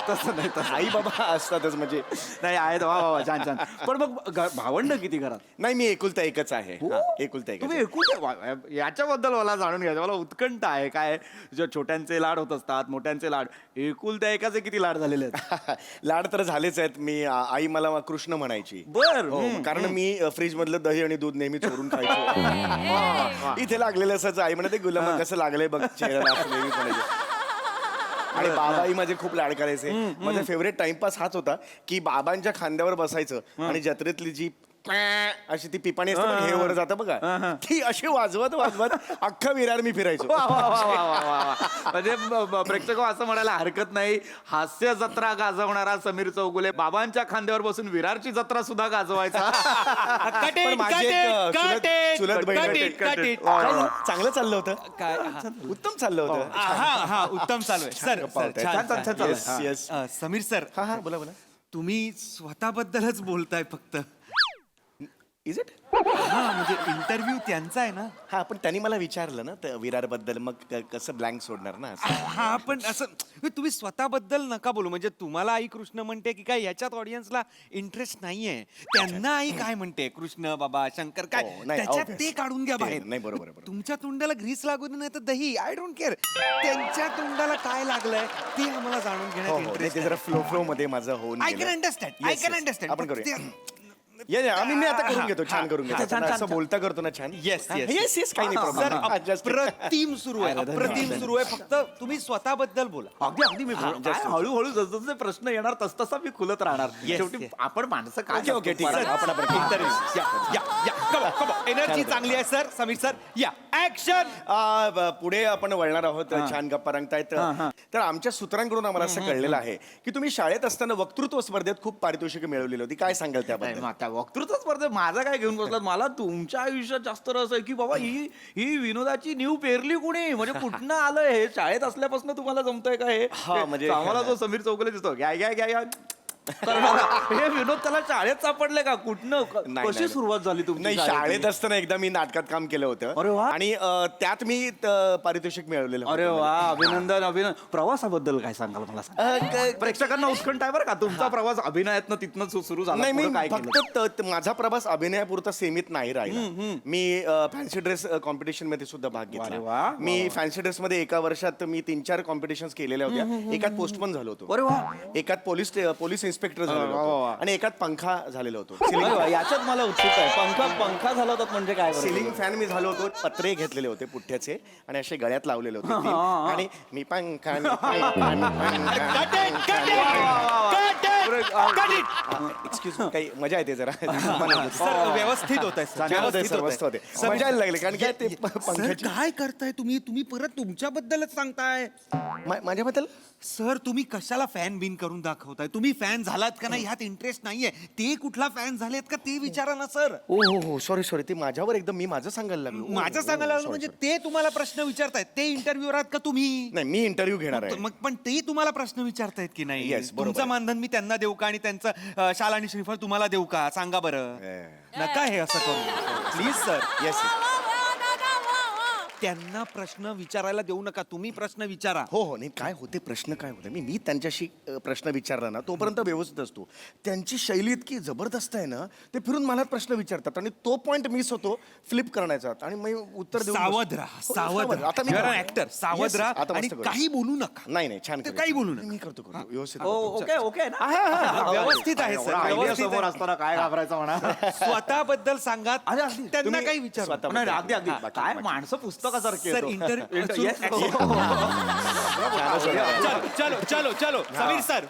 तसं नाही आई बाबा असतातच म्हणजे. नाही आहेत. वा छान छान. पण मग भावंड किती घरात? नाही, मी एकुलता एकच आहे. एकुलता एक. तुम्ही याच्याबद्दल मला जाणून घ्यायचं, मला उत्कंठ आहे. काय जे छोट्यांचे लाड होत असतात, मोठ्यांचे लाड, एकुलत्या एकाचे किती लाड झालेले आहेत? लाड तर झालेच आहेत. मी आई मला कृष्ण म्हणायची. बर. कारण मी फ्रीज मधलं दही आणि दूध नेहमी चोरून खायचो. इथे लागलेलं असं आई म्हणते, गुलाम कसं लागलंय बघ चेहऱ्याला, असं नेहमी म्हणायचे. आणि बाबाही माझे खूप लाड करायचे. माझा फेवरेट टाइमपास हाच होता की बाबांच्या खांद्यावर बसायचं आणि जत्रेतली जी अशी ती पिपाणी असते बघ, हे वर जातं बघा, ती अशी वाजवत अख्खा विरार मी फिरायचो. म्हणजे प्रेक्षक असं म्हणायला हरकत नाही, हास्य जत्रा गाजवणारा समीर चौगुले बाबांच्या खांद्यावर बसून विरारची जत्रा सुद्धा गाजवायचा. पण माझी एक चुलत बहीण. चांगलं चाललं होतं. काय उत्तम चाललं होतं. हा उत्तम चालू आहे sir. Yes, yes. Sameer sir, हा बोला बोला. तुम्ही स्वतःबद्दलच बोलताय फक्त. Is it? हा म्हणजे इंटरव्ह्यू त्यांचा आहे ना. हा, पण त्यांनी मला विचारलं ना विरार बद्दल, मग कसं ब्लँक सोडणार ना असं. हा पण असं तुम्ही स्वतःबद्दल नका बोलू. म्हणजे तुम्हाला आई कृष्ण म्हणते की काय याच्यात ऑडियन्सला इंटरेस्ट नाहीये. त्यांना आई काय म्हणते, कृष्ण बाबा शंकर काय, नाही, त्याच्यात obvious. ते काढून घ्या बाहेर. नाही, बरोबर आहे, बरोबर. तुमच्या तोंडाला ग्रीस लागू दे नाही तर दही, आय डोंट केअर. त्यांच्या तोंडाला काय लागलंय ते आम्हाला जाणून हो, घेण्यात हो, इंटरेस्ट. ते जरा फ्लो मध्ये माझं होऊन आय गेलं. Can understand. Yes, yes. आपण करूया. मी आता करून घेतो, छान करून घेतो. छान, असं बोलता करतो ना छान. येस येस येस, काही नाही सर, problem. Just- अप्रतिम सुरू आहे, अप्रतिम सुरू आहे. फक्त तुम्ही स्वतःबद्दल बोला. अगदी मी हळूहळू जसजसे प्रश्न येणार तसतसा मी खुलत राहणार. शेवटी आपण माणसं काय. ओके ठीक आहे. एनर्जी चांगली आहे सर. समीर सर या ऍक्शन. पुढे आपण वळणार आहोत. छान गप्पा रंगतायत. तर आमच्या सूत्रांकडून आम्हाला असं कळलेलं आहे की तुम्ही शाळेत असताना वक्तृत्व स्पर्धेत खूप पारितोषिक मिळवलेली होती. काय सांगाल त्याबद्दल? वक्तृत्व स्पर्धेत माझा काय घेऊन बसलात. मला तुमच्या आयुष्यात जास्त रस आहे की बाबा ही विनोदाची नीव पेरली कुणी, म्हणजे कुठनं आलं हे. शाळेत असल्यापासून तुम्हाला जमतंय का हे? म्हणजे- आम्हाला जो समीर चौगुले दिसतो घ्या हे विनोद त्याला शाळेत सापडले का, कुठनं कशी सुरुवात झाली तुमची? नाही, शाळेत असताना एकदा मी नाटकात काम केलं होतं. अरे वा. आणि त्यात मी पारितोषिक मिळवलेलं होतं. अरे वा, अभिनंदन. प्रवासाबद्दल काय सांगाल मला सांगा. प्रेक्षकांना उत्कंठ आहे बरं का. तुमचा प्रवास अभिनयातनं तिथनं सुरू झाला. नाही, मी पुढं काय केलं? फक्त माझा प्रवास अभिनयापुरता सीमित नाही राहिला. मी फॅन्सी ड्रेस कॉम्पिटिशन मध्ये सुद्धा भाग अरे वा, घेतला. मी फॅन्सी ड्रेस मध्ये एका वर्षात मी 3-4 कॉम्पिटिशन केलेल्या होत्या. एकात पोस्टमन झालो होतो. अरे वा. एकात पोलीस इन्स्पेक्टर झालेलो वा, वा, वा. होतो आणि एकात पंखा झालेलो होतो. अरे वा, याच्यात मला उत्सुक आहे. पंखा झाला होता म्हणजे काय? सिलिंग फॅन मी झालो होतो. पत्रे घेतलेले होते पुठ्ठ्याचे आणि असे गळ्यात लावलेले होते तीन. आणि मी पंखा एक्सक्यूज काही मजा येते जरा. व्यवस्थित होत आहे. मजा यायला लागली कारण काय ते पंखाची. काय करताय तुम्ही परत तुमच्याबद्दलच सांगताय. माझ्याबद्दल सर तुम्ही कशाला फॅन बिन करून दाखवताय. तुम्ही फॅन फॅन झालात का नाही ह्यात इंटरेस्ट नाहीये. ते कुठला फॅन झालेत का ते विचारा ना सर. हो सॉरी ते माझ्यावर एकदम मी माझं सांगायला लागलो. माझं सांगायला लागलो म्हणजे ते तुम्हाला प्रश्न विचारतायत. ते इंटरव्ह्यूअर आहात का तुम्ही? नाही मी इंटरव्ह्यू घेणार आहे. मग पण ते तुम्हाला प्रश्न विचारतायत की नाही? Yes, बरोबर तुमचं आहे. मानधन मी त्यांना देऊ का आणि त्यांचं शाल आणि श्रीफळ तुम्हाला देऊ का? सांगा बरं. नका हे असं करू प्लीज सर. येस त्यांना प्रश्न विचारायला देऊ नका. तुम्ही प्रश्न विचारा. हो नाही काय होते प्रश्न काय होते मी त्यांच्याशी प्रश्न विचारला ना तोपर्यंत व्यवस्थित असतो. त्यांची शैली इतकी जबरदस्त आहे ना ते फिरून मला प्रश्न विचारतात आणि तो पॉइंट मिस होतो फ्लिप करण्याचा आणि मग उत्तर देऊन सावध राहा. सावध राहा. आता मी ऍक्टर सावध राहा आणि काही बोलू नका. नाही छान ते काही बोलू नका. मी करतो व्यवस्थित ओके व्यवस्थित आहे सर. व्यवस्थित समोर आहे. असताना काय घाबरायचं म्हणा. स्वतःबद्दल सांगा. त्यांना तुम्ही काही विचारू. स्वतःबद्दल. नाही, अगदी काय माणसं पुस्तकासारखी सर चलो समीर सर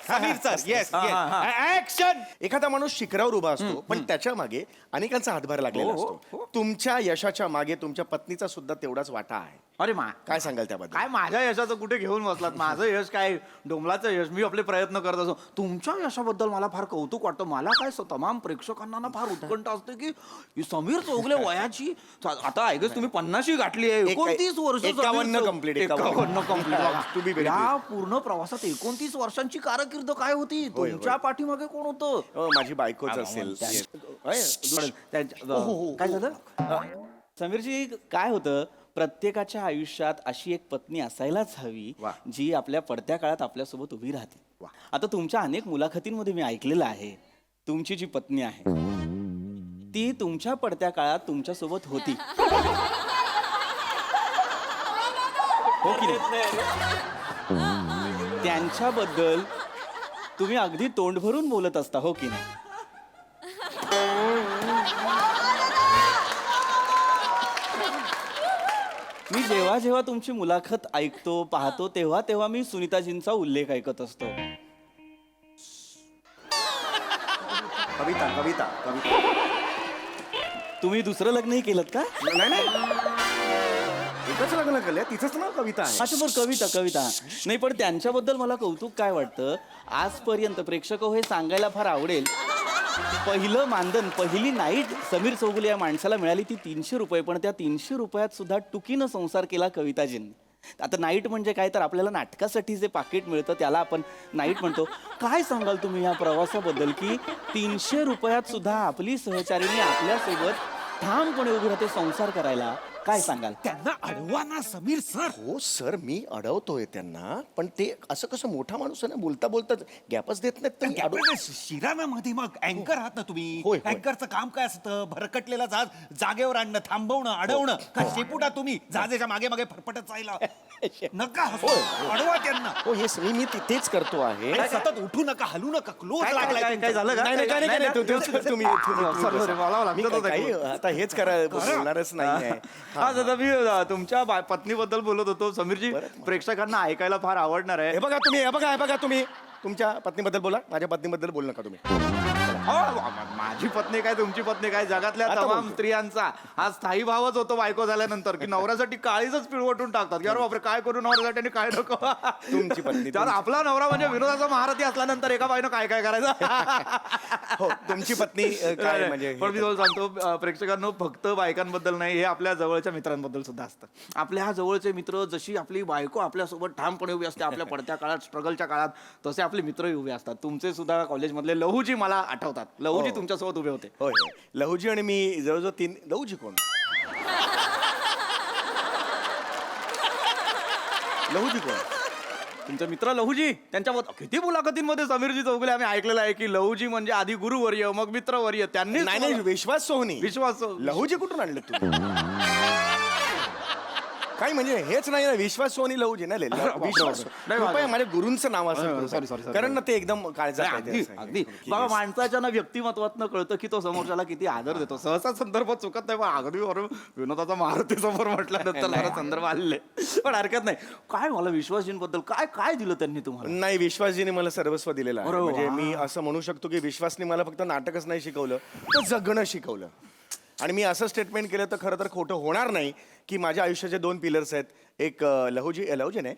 येस ऍक्शन. एखादा माणूस शिखरावर उभा असतो पण त्याच्या मागे अनेकांचा हातभार लागलेला असतो. तुमच्या यशाच्या मागे तुमच्या पत्नीचा सुद्धा तेवढाच वाटा आहे. अरे काय सांगाल त्याबद्दल? काय माझ्या यशाचं कुठे घेऊन बसलात? माझं यश काय डोंबलाचं यश. मी आपले प्रयत्न करत असो. तुमच्या यशाबद्दल मला फार कौतुक वाटतं. मला काय तमाम प्रेक्षकांना ना फार उत्कंठ असते की ही समीर चौगुले वयाची आता ऐकच तुम्ही 50 गाठली आहे. 29 वर्ष 51 complete, 51 To be very या पूर्ण प्रवासात 29 वर्षांची कारकीर्द काय होती? तुमच्या पाठीमागे कोण होतं? माझी बायकोच असेल. काय झालं? समीरजी काय होतं प्रत्येकाच्या आयुष्यात अशी एक पत्नी असायलाच हवी जी आपल्या पडत्या काळात आपल्यासोबत उभी राहते. आता तुमच्या अनेक मुलाखतींमध्ये मी ऐकलेलं आहे तुमची जी पत्नी आहे ती तुमच्या पडत्या काळात तुमच्यासोबत होती. हो की नाही? त्यांच्याबद्दल तुम्ही अगदी तोंड भरून बोलत असता हो की नाही? मी जेव्हा जेव्हा तुमची मुलाखत ऐकतो पाहतो तेव्हा तेव्हा मी सुनीताजींचा उल्लेख ऐकत असतो. कविता कविता कविता. तुम्ही दुसरं लग्नही केलं का? नाही एकच लग्न केलं तिथंच ना कविता आहे. अच्छा बरं कविता नाही पण त्यांच्याबद्दल मला कौतुक काय वाटतं आजपर्यंत प्रेक्षक हे सांगायला फार आवडेल पहिलं मानधन पहिली नाईट समीर चौगुले या माणसाला मिळाली ती 300 रुपये. पण त्या 300 रुपयात सुद्धा टुकीनं संसार केला कविताजींनी. आता नाईट म्हणजे काय तर आपल्याला नाटकासाठी जे पाकिट मिळतं त्याला आपण नाईट म्हणतो. काय सांगाल तुम्ही या प्रवासाबद्दल की 300 रुपयात सुद्धा आपली सहचारिणी आपल्यासोबत ठामपणे उभी राहते संसार करायला? काय सांगाल? त्यांना अडवा ना समीर सर. हो सर मी अडवतोय त्यांना पण ते असं कसं मोठा माणूस आहे ना बोलता बोलता गॅपच देत नाहीत. शिरानामध्ये मग अँकर आहात ना तुम्ही. होय. अँकरचं काम काय असतं? भरकटलेला जहाज जागेवर आणणं थांबवणं अडवणं का शेपुटा तुम्ही जहाजाच्या मागे मागे फरफटत जायला नका हसू. अडवा त्यांना. हो येस मी तेच करतो आहे. आणि सतत उठू नका हलू नका. क्लोज लागलाय काय झालं का? नाही, नाही, काय नाही, काय नाही, तुम्ही Sorry, मला लागतं मी होतं काही आता हेच बोलणारच नाही हा दादा मी तुमच्या पत्नीबद्दल बोलत होतो. समीरजी प्रेक्षकांना ऐकायला फार आवडणार आहे. हे बघा तुम्ही तुमच्या पत्नीबद्दल बोला. माझ्या पत्नीबद्दल बोलू नका तुम्ही. माझी पत्नी काय तुमची पत्नी काय जगातल्या तमाम स्त्रियांचा हा स्थायी भावच होतो बायको झाल्यानंतर की नवऱ्यासाठी काळीच पिळवटून टाकतात. अरे बापरे काय करू नवऱ्यासाठी काय नको. तुमची पत्नी तर आपला नवरा म्हणजे विनोदाचा महारथी असल्यानंतर एका बाईनं काय काय करायचं. हो तुमची पत्नी काय म्हणजे पण मी तुम्हाला सांगतो प्रेक्षकांनो फक्त बायकांबद्दल नाही हे आपल्या जवळच्या मित्रांबद्दल सुद्धा असतं. आपल्या जवळचे मित्र जशी आपली बायको आपल्यासोबत ठामपणे उभी असते आपल्या पडत्या काळात स्ट्रगलच्या काळात तसे आपले मित्रही उभे असतात. तुमचे सुद्धा कॉलेजमधले लहूजी मला आठवतात. लहूजी तुमच्यासोबत उभे होते. होय लहूजी आणि मी जवळजवळ 3 लहूजी कोण लहूजी कोण तुमचे मित्र लहूजी त्यांच्याबद्दल किती मुलाखतींमध्ये समीरजी चौगुले आम्ही ऐकलेलं आहे की लहूजी म्हणजे आधी गुरुवर्य मग मित्रवर्य. त्यांनी नाही विश्वास सोहनी विश्वास लहूजी कुठून आणले तुम्ही? काय म्हणजे हेच नाही ना विश्वास सोहनी लहूजी ना विश्वास कृपया माझ्या गुरूंचं नाव असं सॉरी कारण ना ते एकदम काळजात अगदी अगदी बाबा माणसाच्या ना व्यक्तिमत्वातनं कळतं की तो समोरच्याला किती आदर देतो. सहसा संदर्भ चुकत नाही पण अगदी बरोबर विनोदाचा महारथी समोर म्हटल्यानंतर संदर्भ आलेले पण हरकत नाही. काय मला विश्वासजींबद्दल काय काय दिलं त्यांनी तुम्हाला? नाही विश्वासजीने मला सर्वस्व दिलेलं आहे. म्हणजे मी असं म्हणू शकतो की विश्वासने मला फक्त नाटकच नाही शिकवलं तर जगणं शिकवलं. आणि मी असं स्टेटमेंट केलं तर खरं तर खोटं होणार नाही की माझ्या आयुष्याचे 2 पिलर्स आहेत. एक लहुजी नाही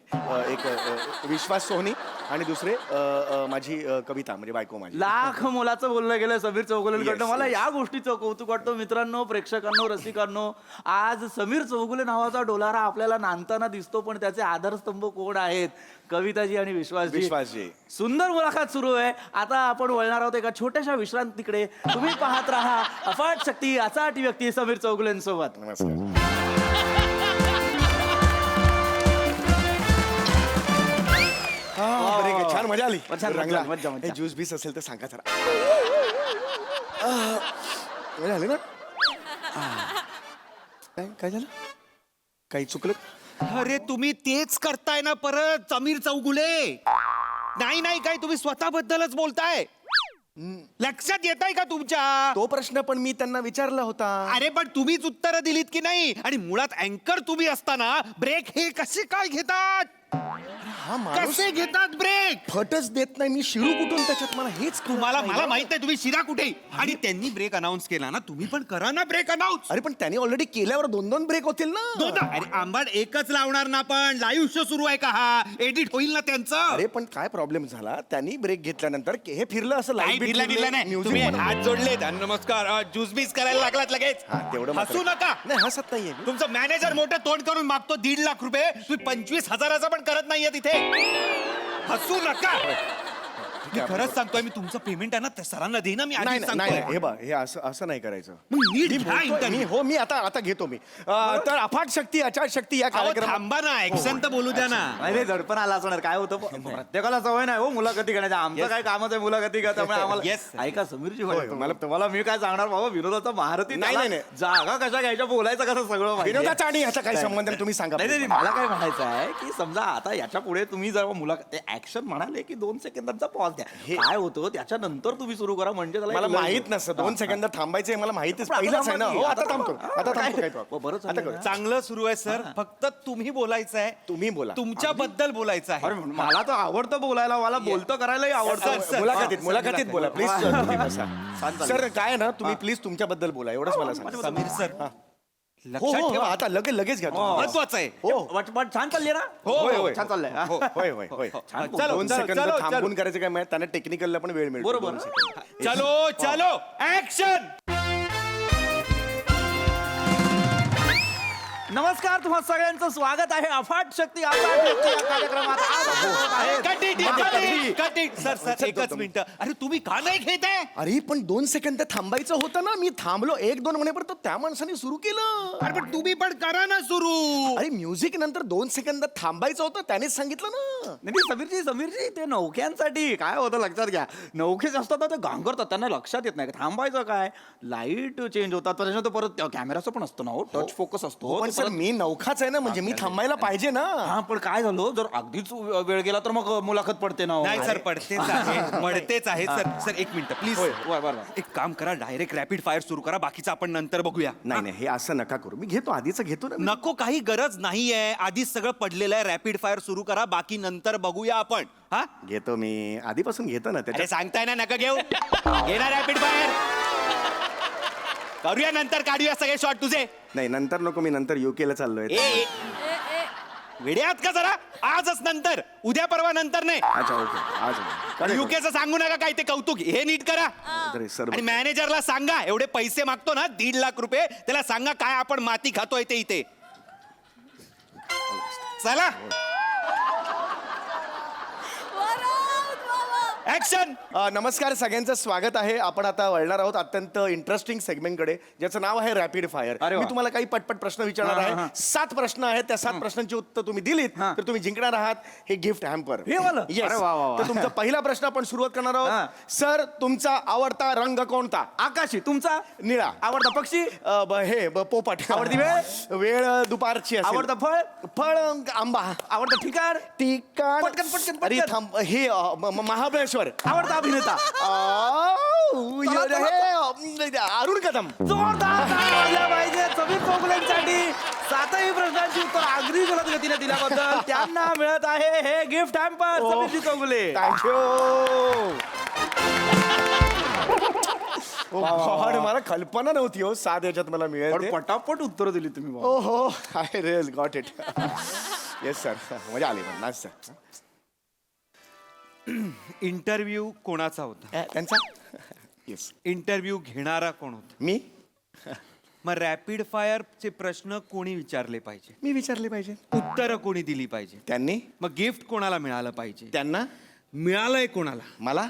एक विश्वास सोहनी आणि दुसरे माझी कविता म्हणजे बायको माझी. लाख मोलाचं बोललं गेलं समीर चौगुलेकडनं. Yes, मला yes. या गोष्टीचं कौतुक वाटतं मित्रांनो, प्रेक्षकांनो, रसिकांनो. आज समीर चौगुले नावाचा डोलारा आपल्याला नांदताना दिसतो, पण त्याचे आधारस्तंभ कोण आहेत? कविताजी आणि विश्वासजी. सुंदर मुलाखत सुरू आहे. आता आपण वळणार आहोत एका छोट्याशा विश्रांतीकडे. तुम्ही पाहत राहा अफाट शक्ती अचाट व्यक्ती समीर चौगुलेंसोबत. नमस्कार. बरं, छान मजा आली. रंगला. हे ज्यूस बीस असेल तर सांगा जरा. मजा आली ना? काय झालं? काही चुकलं? अरे तुम्ही तेच करताय ना परत समीर चौगुले. नाही काय तुम्ही स्वतःबद्दलच बोलताय. लक्षात येत आहे का तुमच्या? तो प्रश्न पण मी त्यांना विचारला होता. अरे पण तुम्हीच उत्तर दिलीत की नाही? आणि मुळात अँकर तुम्ही असताना ब्रेक हे कसे काय घेतात? हा माणूस कसे घेतात ब्रेक? फटच देत नाही. मी शिरू कुठून त्याच्यात मला हेच कळत मला नाही. माहित आहे तुम्ही शिरा कुठे. आणि त्यांनी ब्रेक अनाऊन्स केला ना, तुम्ही पण करा ना ब्रेक अनाऊन्स. अरे पण त्याने ऑलरेडी केल्यावर 2-2 ब्रेक होतील ना. अरे आंबाड एकच लावणार ना, पण लाईव्ह शो सुरू आहे का हा? एडिट होईल ना त्यांचं. अरे पण काय प्रॉब्लेम झाला, त्यांनी ब्रेक घेतल्यानंतर हे फिरलं असं नाही फिरला नाही. तुम्ही हात जोडलेत आणि नमस्कार ज्यूस बीस करायला लागलात लगेच. तेवढं मात्र. हसू नका. नाही हसत नाहीये. तुमचं मॅनेजर मोठं तोंड करून मागतो 1.5 लाख रुपये, तुम्ही 25,000चा पण करत नाहीये तिथे. हसू नका. मी खरंच सांगतोय, मी तुमचं पेमेंट आहे ना त्या सरांना देईन ना. मी नाही आधीच नाही नाही, सांगतोय. हे बा हे असं नाही करायचं. मग नीट मी घ्या बोलतोय, interview. मी- हो मी आता घेतो मी. तर अफाट शक्ती अचाट शक्ती या अहो, कार्यक्रमात थांबा ना, ऍक्शन तर बोलू द्या ना. अरे दडपण आला असणार. काय होतं प्रत्येकाला सवय नाही हो मुलाखती घेण्याची. आमचं काय कामच आहे मुलाखती घ्या, त्यामुळे आम्हाला Yes. ऐका समीरजी होय, मला तुम्हाला मी काय सांगणार बाबा, विनोदाचा महारथी. नाही, त्याला नाही. जागा कशा घ्यायच्या, बोलायचं कसं सगळं माहिती आहे. विनोदाचा आणि ह्याचा काही संबंध नाही, तुम्ही सांगा. नाही मला काय म्हणायचं आहे की समजा आता याच्या पुढे तुम्ही जर मुलाखत ऍक्शन म्हणाले की 2 सेकंदांचा पॉज द्या. काय होतं त्याच्यानंतर तुम्ही सुरू करा म्हणजे त्याला मला एक लय- माहित नसतं 2 सेकंद थांबायचे. मला माहितीच पण आता पहिलाच आहे ना. थांबा हो की, आता आता थांबतो. थांबा. आता काय? थांबतो. काही हो, बरं आता चाललंय करू. ना. चांगलं सुरू आहे सर. फक्त तुम्ही बोलायचं आहे. तुम्ही बोला. तुमच्याबद्दल बोलायचं अरे आहे. मला तर आवडतं बोलायला, मला बोलतं करायलाही आवडतं. सर, मुलाखतीत बोला प्लीज. तुम्ही बसा. चालेल. सर काय आहे ना, तुम्ही प्लीज तुमच्याबद्दल बोला एवढंच मला सांगा. समीर सर हो लक्षात हो हो, ठेवा. आता लगेच घ्या तुम्ही. महत्वाचं आहे. पण छान चालले ना. हो, होय, होय. छान चाललंय हा. होय होय होय. छान बोलतो. चलो, 2 चलो, सेकंद चलो, थांबून करायचं काय माहिती, त्यांना टेक्निकलला पण वेळ मिळतो. बरोबर. 2 सेकंद. चलो ऍक्शन. नमस्कार, तुम्हा सगळ्यांचं स्वागत आहे अफाट शक्ती अफाट शक्ती या कार्यक्रमात. आज आपण बघत आहेत. Cut it. सर एकच मिनिट. अरे तुम्ही का नाही घेत आहे? अरे पण 2 सेकंद थांबायचं होतं ना. मी थांबलो 1-2 म्हणेपर्यंत त्या माणसाने सुरू केलं. अरे पण तुम्ही पण करा ना सुरू. अरे म्युझिक नंतर 2 सेकंद थांबायचं होतं, त्यानेच सांगितलं ना. नाही समीरजी ते नौक्यांसाठी काय होतं लक्षात घ्या. नौके जे असतात ना ते घांगरतात, त्यांना लक्षात येत नाही थांबायचं काय. लाईट चेंज होतात, त्याच्यानंतर परत कॅमेराचं पण असतं ना हो, टच फोकस असतो. पण सर मी नौखाच आहे ना, म्हणजे मी थांबायला पाहिजे ना. हा पण काय झालं जर अगदीच वेळ गेला तर मग मुलाखत पडते ना हो. नाही सर पडतेच आहे. पडतेच आहे सर एक मिनिट प्लीज. बरं. एक काम करा, डायरेक्ट रॅपिड फायर सुरू करा, बाकीचं आपण नंतर बघूया. नाही हे असं नका करू. मी घेतो आधीच घेतो ना. नको, काही गरज नाहीये. आधीच सगळं पडलेलं आहे. रॅपिड फायर सुरू करा, बाकी नंतर बघूया आपण. हा घेतो मी आधीपासून घेतो ना अरे त्याच्यात. सांगताय ना, नका घेऊ. घेणार रॅपिड फायर. करूया नंतर, काढूया सगळे शॉट तुझे. नाही नंतर नको, मी नंतर UK ला चाललोय. वेड्यात का जरा. आजच नंतर, उद्या परवा नंतर नाही. अच्छा ओके आज युकेचं सांगू नका काय ते कौतुक. हे नीट करा. अरे सर आणि मॅनेजरला सांगा, एवढे पैसे मागतो ना 1.5 लाख रुपये, त्याला सांगा काय आपण माती खातोय ते इथे. चला ऍक्शन. नमस्कार, सगळ्यांचं स्वागत आहे. आपण आता वळणार आहोत अत्यंत इंटरेस्टिंग सेगमेंटकडे, ज्याचं नाव आहे रॅपिड फायर. अरे वा. मी तुम्हाला काही पटपट प्रश्न विचारणार आहे. 7 प्रश्न आहेत. त्या 7 प्रश्नांची उत्तर तुम्ही दिलीत तर तुम्ही जिंकणार आहात हे गिफ्ट हॅम्पर. हे वालं? Yes. अरे वा, वा, वा. तर तुमचा पहिला प्रश्न आपण सुरुवात करणार आहोत. सर तुमचा आवडता रंग कोणता? आकाशी. तुमचा निळा. आवडता पक्षी? पोपट. आवडती वेळ? वेळ दुपारची असेल. आवडता फळ? फळ आंबा. आवडतं ठिकाण? ठिकाण पटकन. अरे थांब हे महाबळेश्वर. आवडता अभिनेता? अरुण कदम. जोरदार टाळ्या वाजल्या पाहिजे समीर चौगुलेंसाठी. 7ही प्रश्नांची उत्तर अगदी जलद गतीने दिल्याबद्दल त्यांना मिळत आहे हे gift hamper. Sameerji Chougule. Thank you. God, मला कल्पना नव्हती हो 7 याच्यात मला मिळेल पण ते. पटापट उत्तर दिली तुम्ही बाबा. ओ हो, I real got it. Yes sir, मजा आली पण नाच सर. इंटरव्ह्यू कोणाचा होता? त्यांचा येस, इंटरव्ह्यू घेणारा कोण होता? मी मग रॅपिड फायरचे प्रश्न कोणी विचारले पाहिजे? मी विचारले पाहिजे, उत्तरं कोणी दिली पाहिजे? त्यांनी मग गिफ्ट कोणाला मिळालं पाहिजे? त्यांना, मिळालंय कोणाला? मला.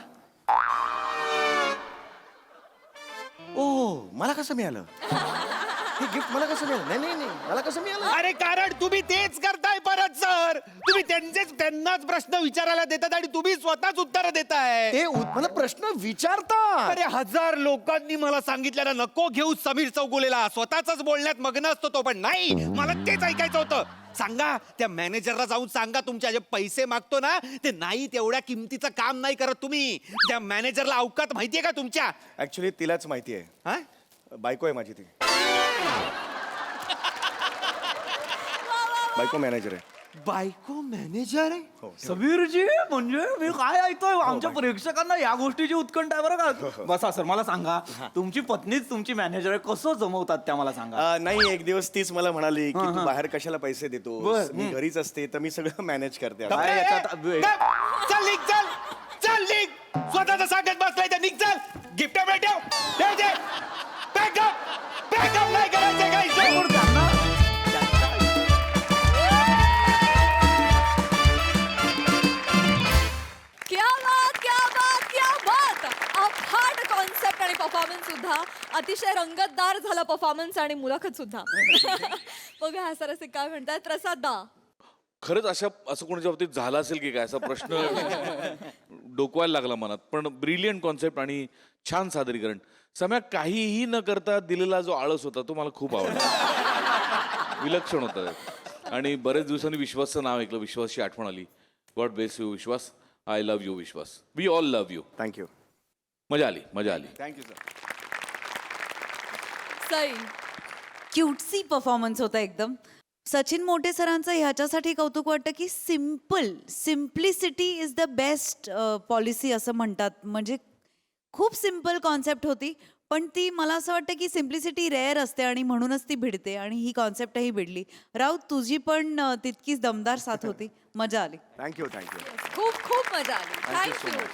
ओ, मला कसं मिळालं हे गिफ्ट? मला कसं मिळालं? नाही नाही नाही, मला कसं मिळालं? अरे कारण तुम्ही तेच करताय परत सर. तुम्ही त्यांनाच प्रश्न विचारायला देतात आणि तुम्ही स्वतःच उत्तर देताय. ते मला प्रश्न विचारता. अरे 1000 लोकांनी मला सांगितलं ना नको घेऊ समीर चौगुलेला, स्वतःच बोलण्यात मग्न असतो तो, पण नाही, मला तेच ऐकायचं होतं. सांगा त्या मॅनेजरला जाऊन सांगा तुमच्या जे पैसे मागतो ना ते नाही तेवढ्या किमतीचं काम नाही करत तुम्ही. त्या मॅनेजरला अवकात माहितीये का तुमच्या? ऍक्च्युली तिलाच माहिती आहे, हा? बायको आहे माझी ती. बायको मॅनेजर आहे. बायको मॅनेजर आहे? हो. समीरजी म्हणजे मी काय ऐकतोय, आमच्या प्रेक्षकांना या गोष्टीची उत्कंठ आहे बरं का. बसा सर, मला सांगा तुमची पत्नीच तुमची मॅनेजर आहे, कसं जमवतात त्या मला सांगा. नाही, एक दिवस तीच मला म्हणाली की तू बाहेर कशाला पैसे देतो, बर. मी घरीच असते तर मी सगळं मॅनेज करते. काय याच्यात- चल निघ, चल चल निघ. स्वतःच सांगत बसलाय तर निघ, चल. गिफ्ट ठेव पॅकअप नाही करायचं काही. क्या बात, क्या बात, क्या बात. अफाट कॉन्सेप्ट आणि परफॉर्मन्स सुद्धा. अतिशय रंगतदार झाला परफॉर्मन्स आणि मुलाखत सुद्धा. बघा हा सर असे काय म्हणतात, प्रसाद दा. खरंच असं कोणाच्या बाबतीत झालं असेल की काय, असा प्रश्न डोकवायला लागला मनात. पण ब्रिलियंट कॉन्सेप्ट आणि छान सादरीकरण. सम्या, काहीही न करता दिलेला जो आळस होता तो मला खूप आवडला. विलक्षण होता. आणि बरेच दिवसांनी विश्वासचं नाव ऐकलं, विश्वासची आठवण आली. God bless you Vishwas. I love you Vishwas. We all love you. Thank you. मजा आली, मजा आली. Thank you sir. Sai. Cutesy performance होता एकदम. सचिन मोटे सरांचं ह्याच्यासाठी कौतुक वाटतं की simplicity is the best policy असं म्हणतात. म्हणजे खूप सिम्पल कॉन्सेप्ट होती, पण ती मला असं वाटतं की सिम्प्लिसिटी रेअर असते आणि म्हणूनच ती भिडते, आणि ही कॉन्सेप्टही भिडली. राऊत, तुझी पण तितकीच दमदार साथ होती. मजा आली. थँक्यू. खूप खूप मजा आली. थँक्यू.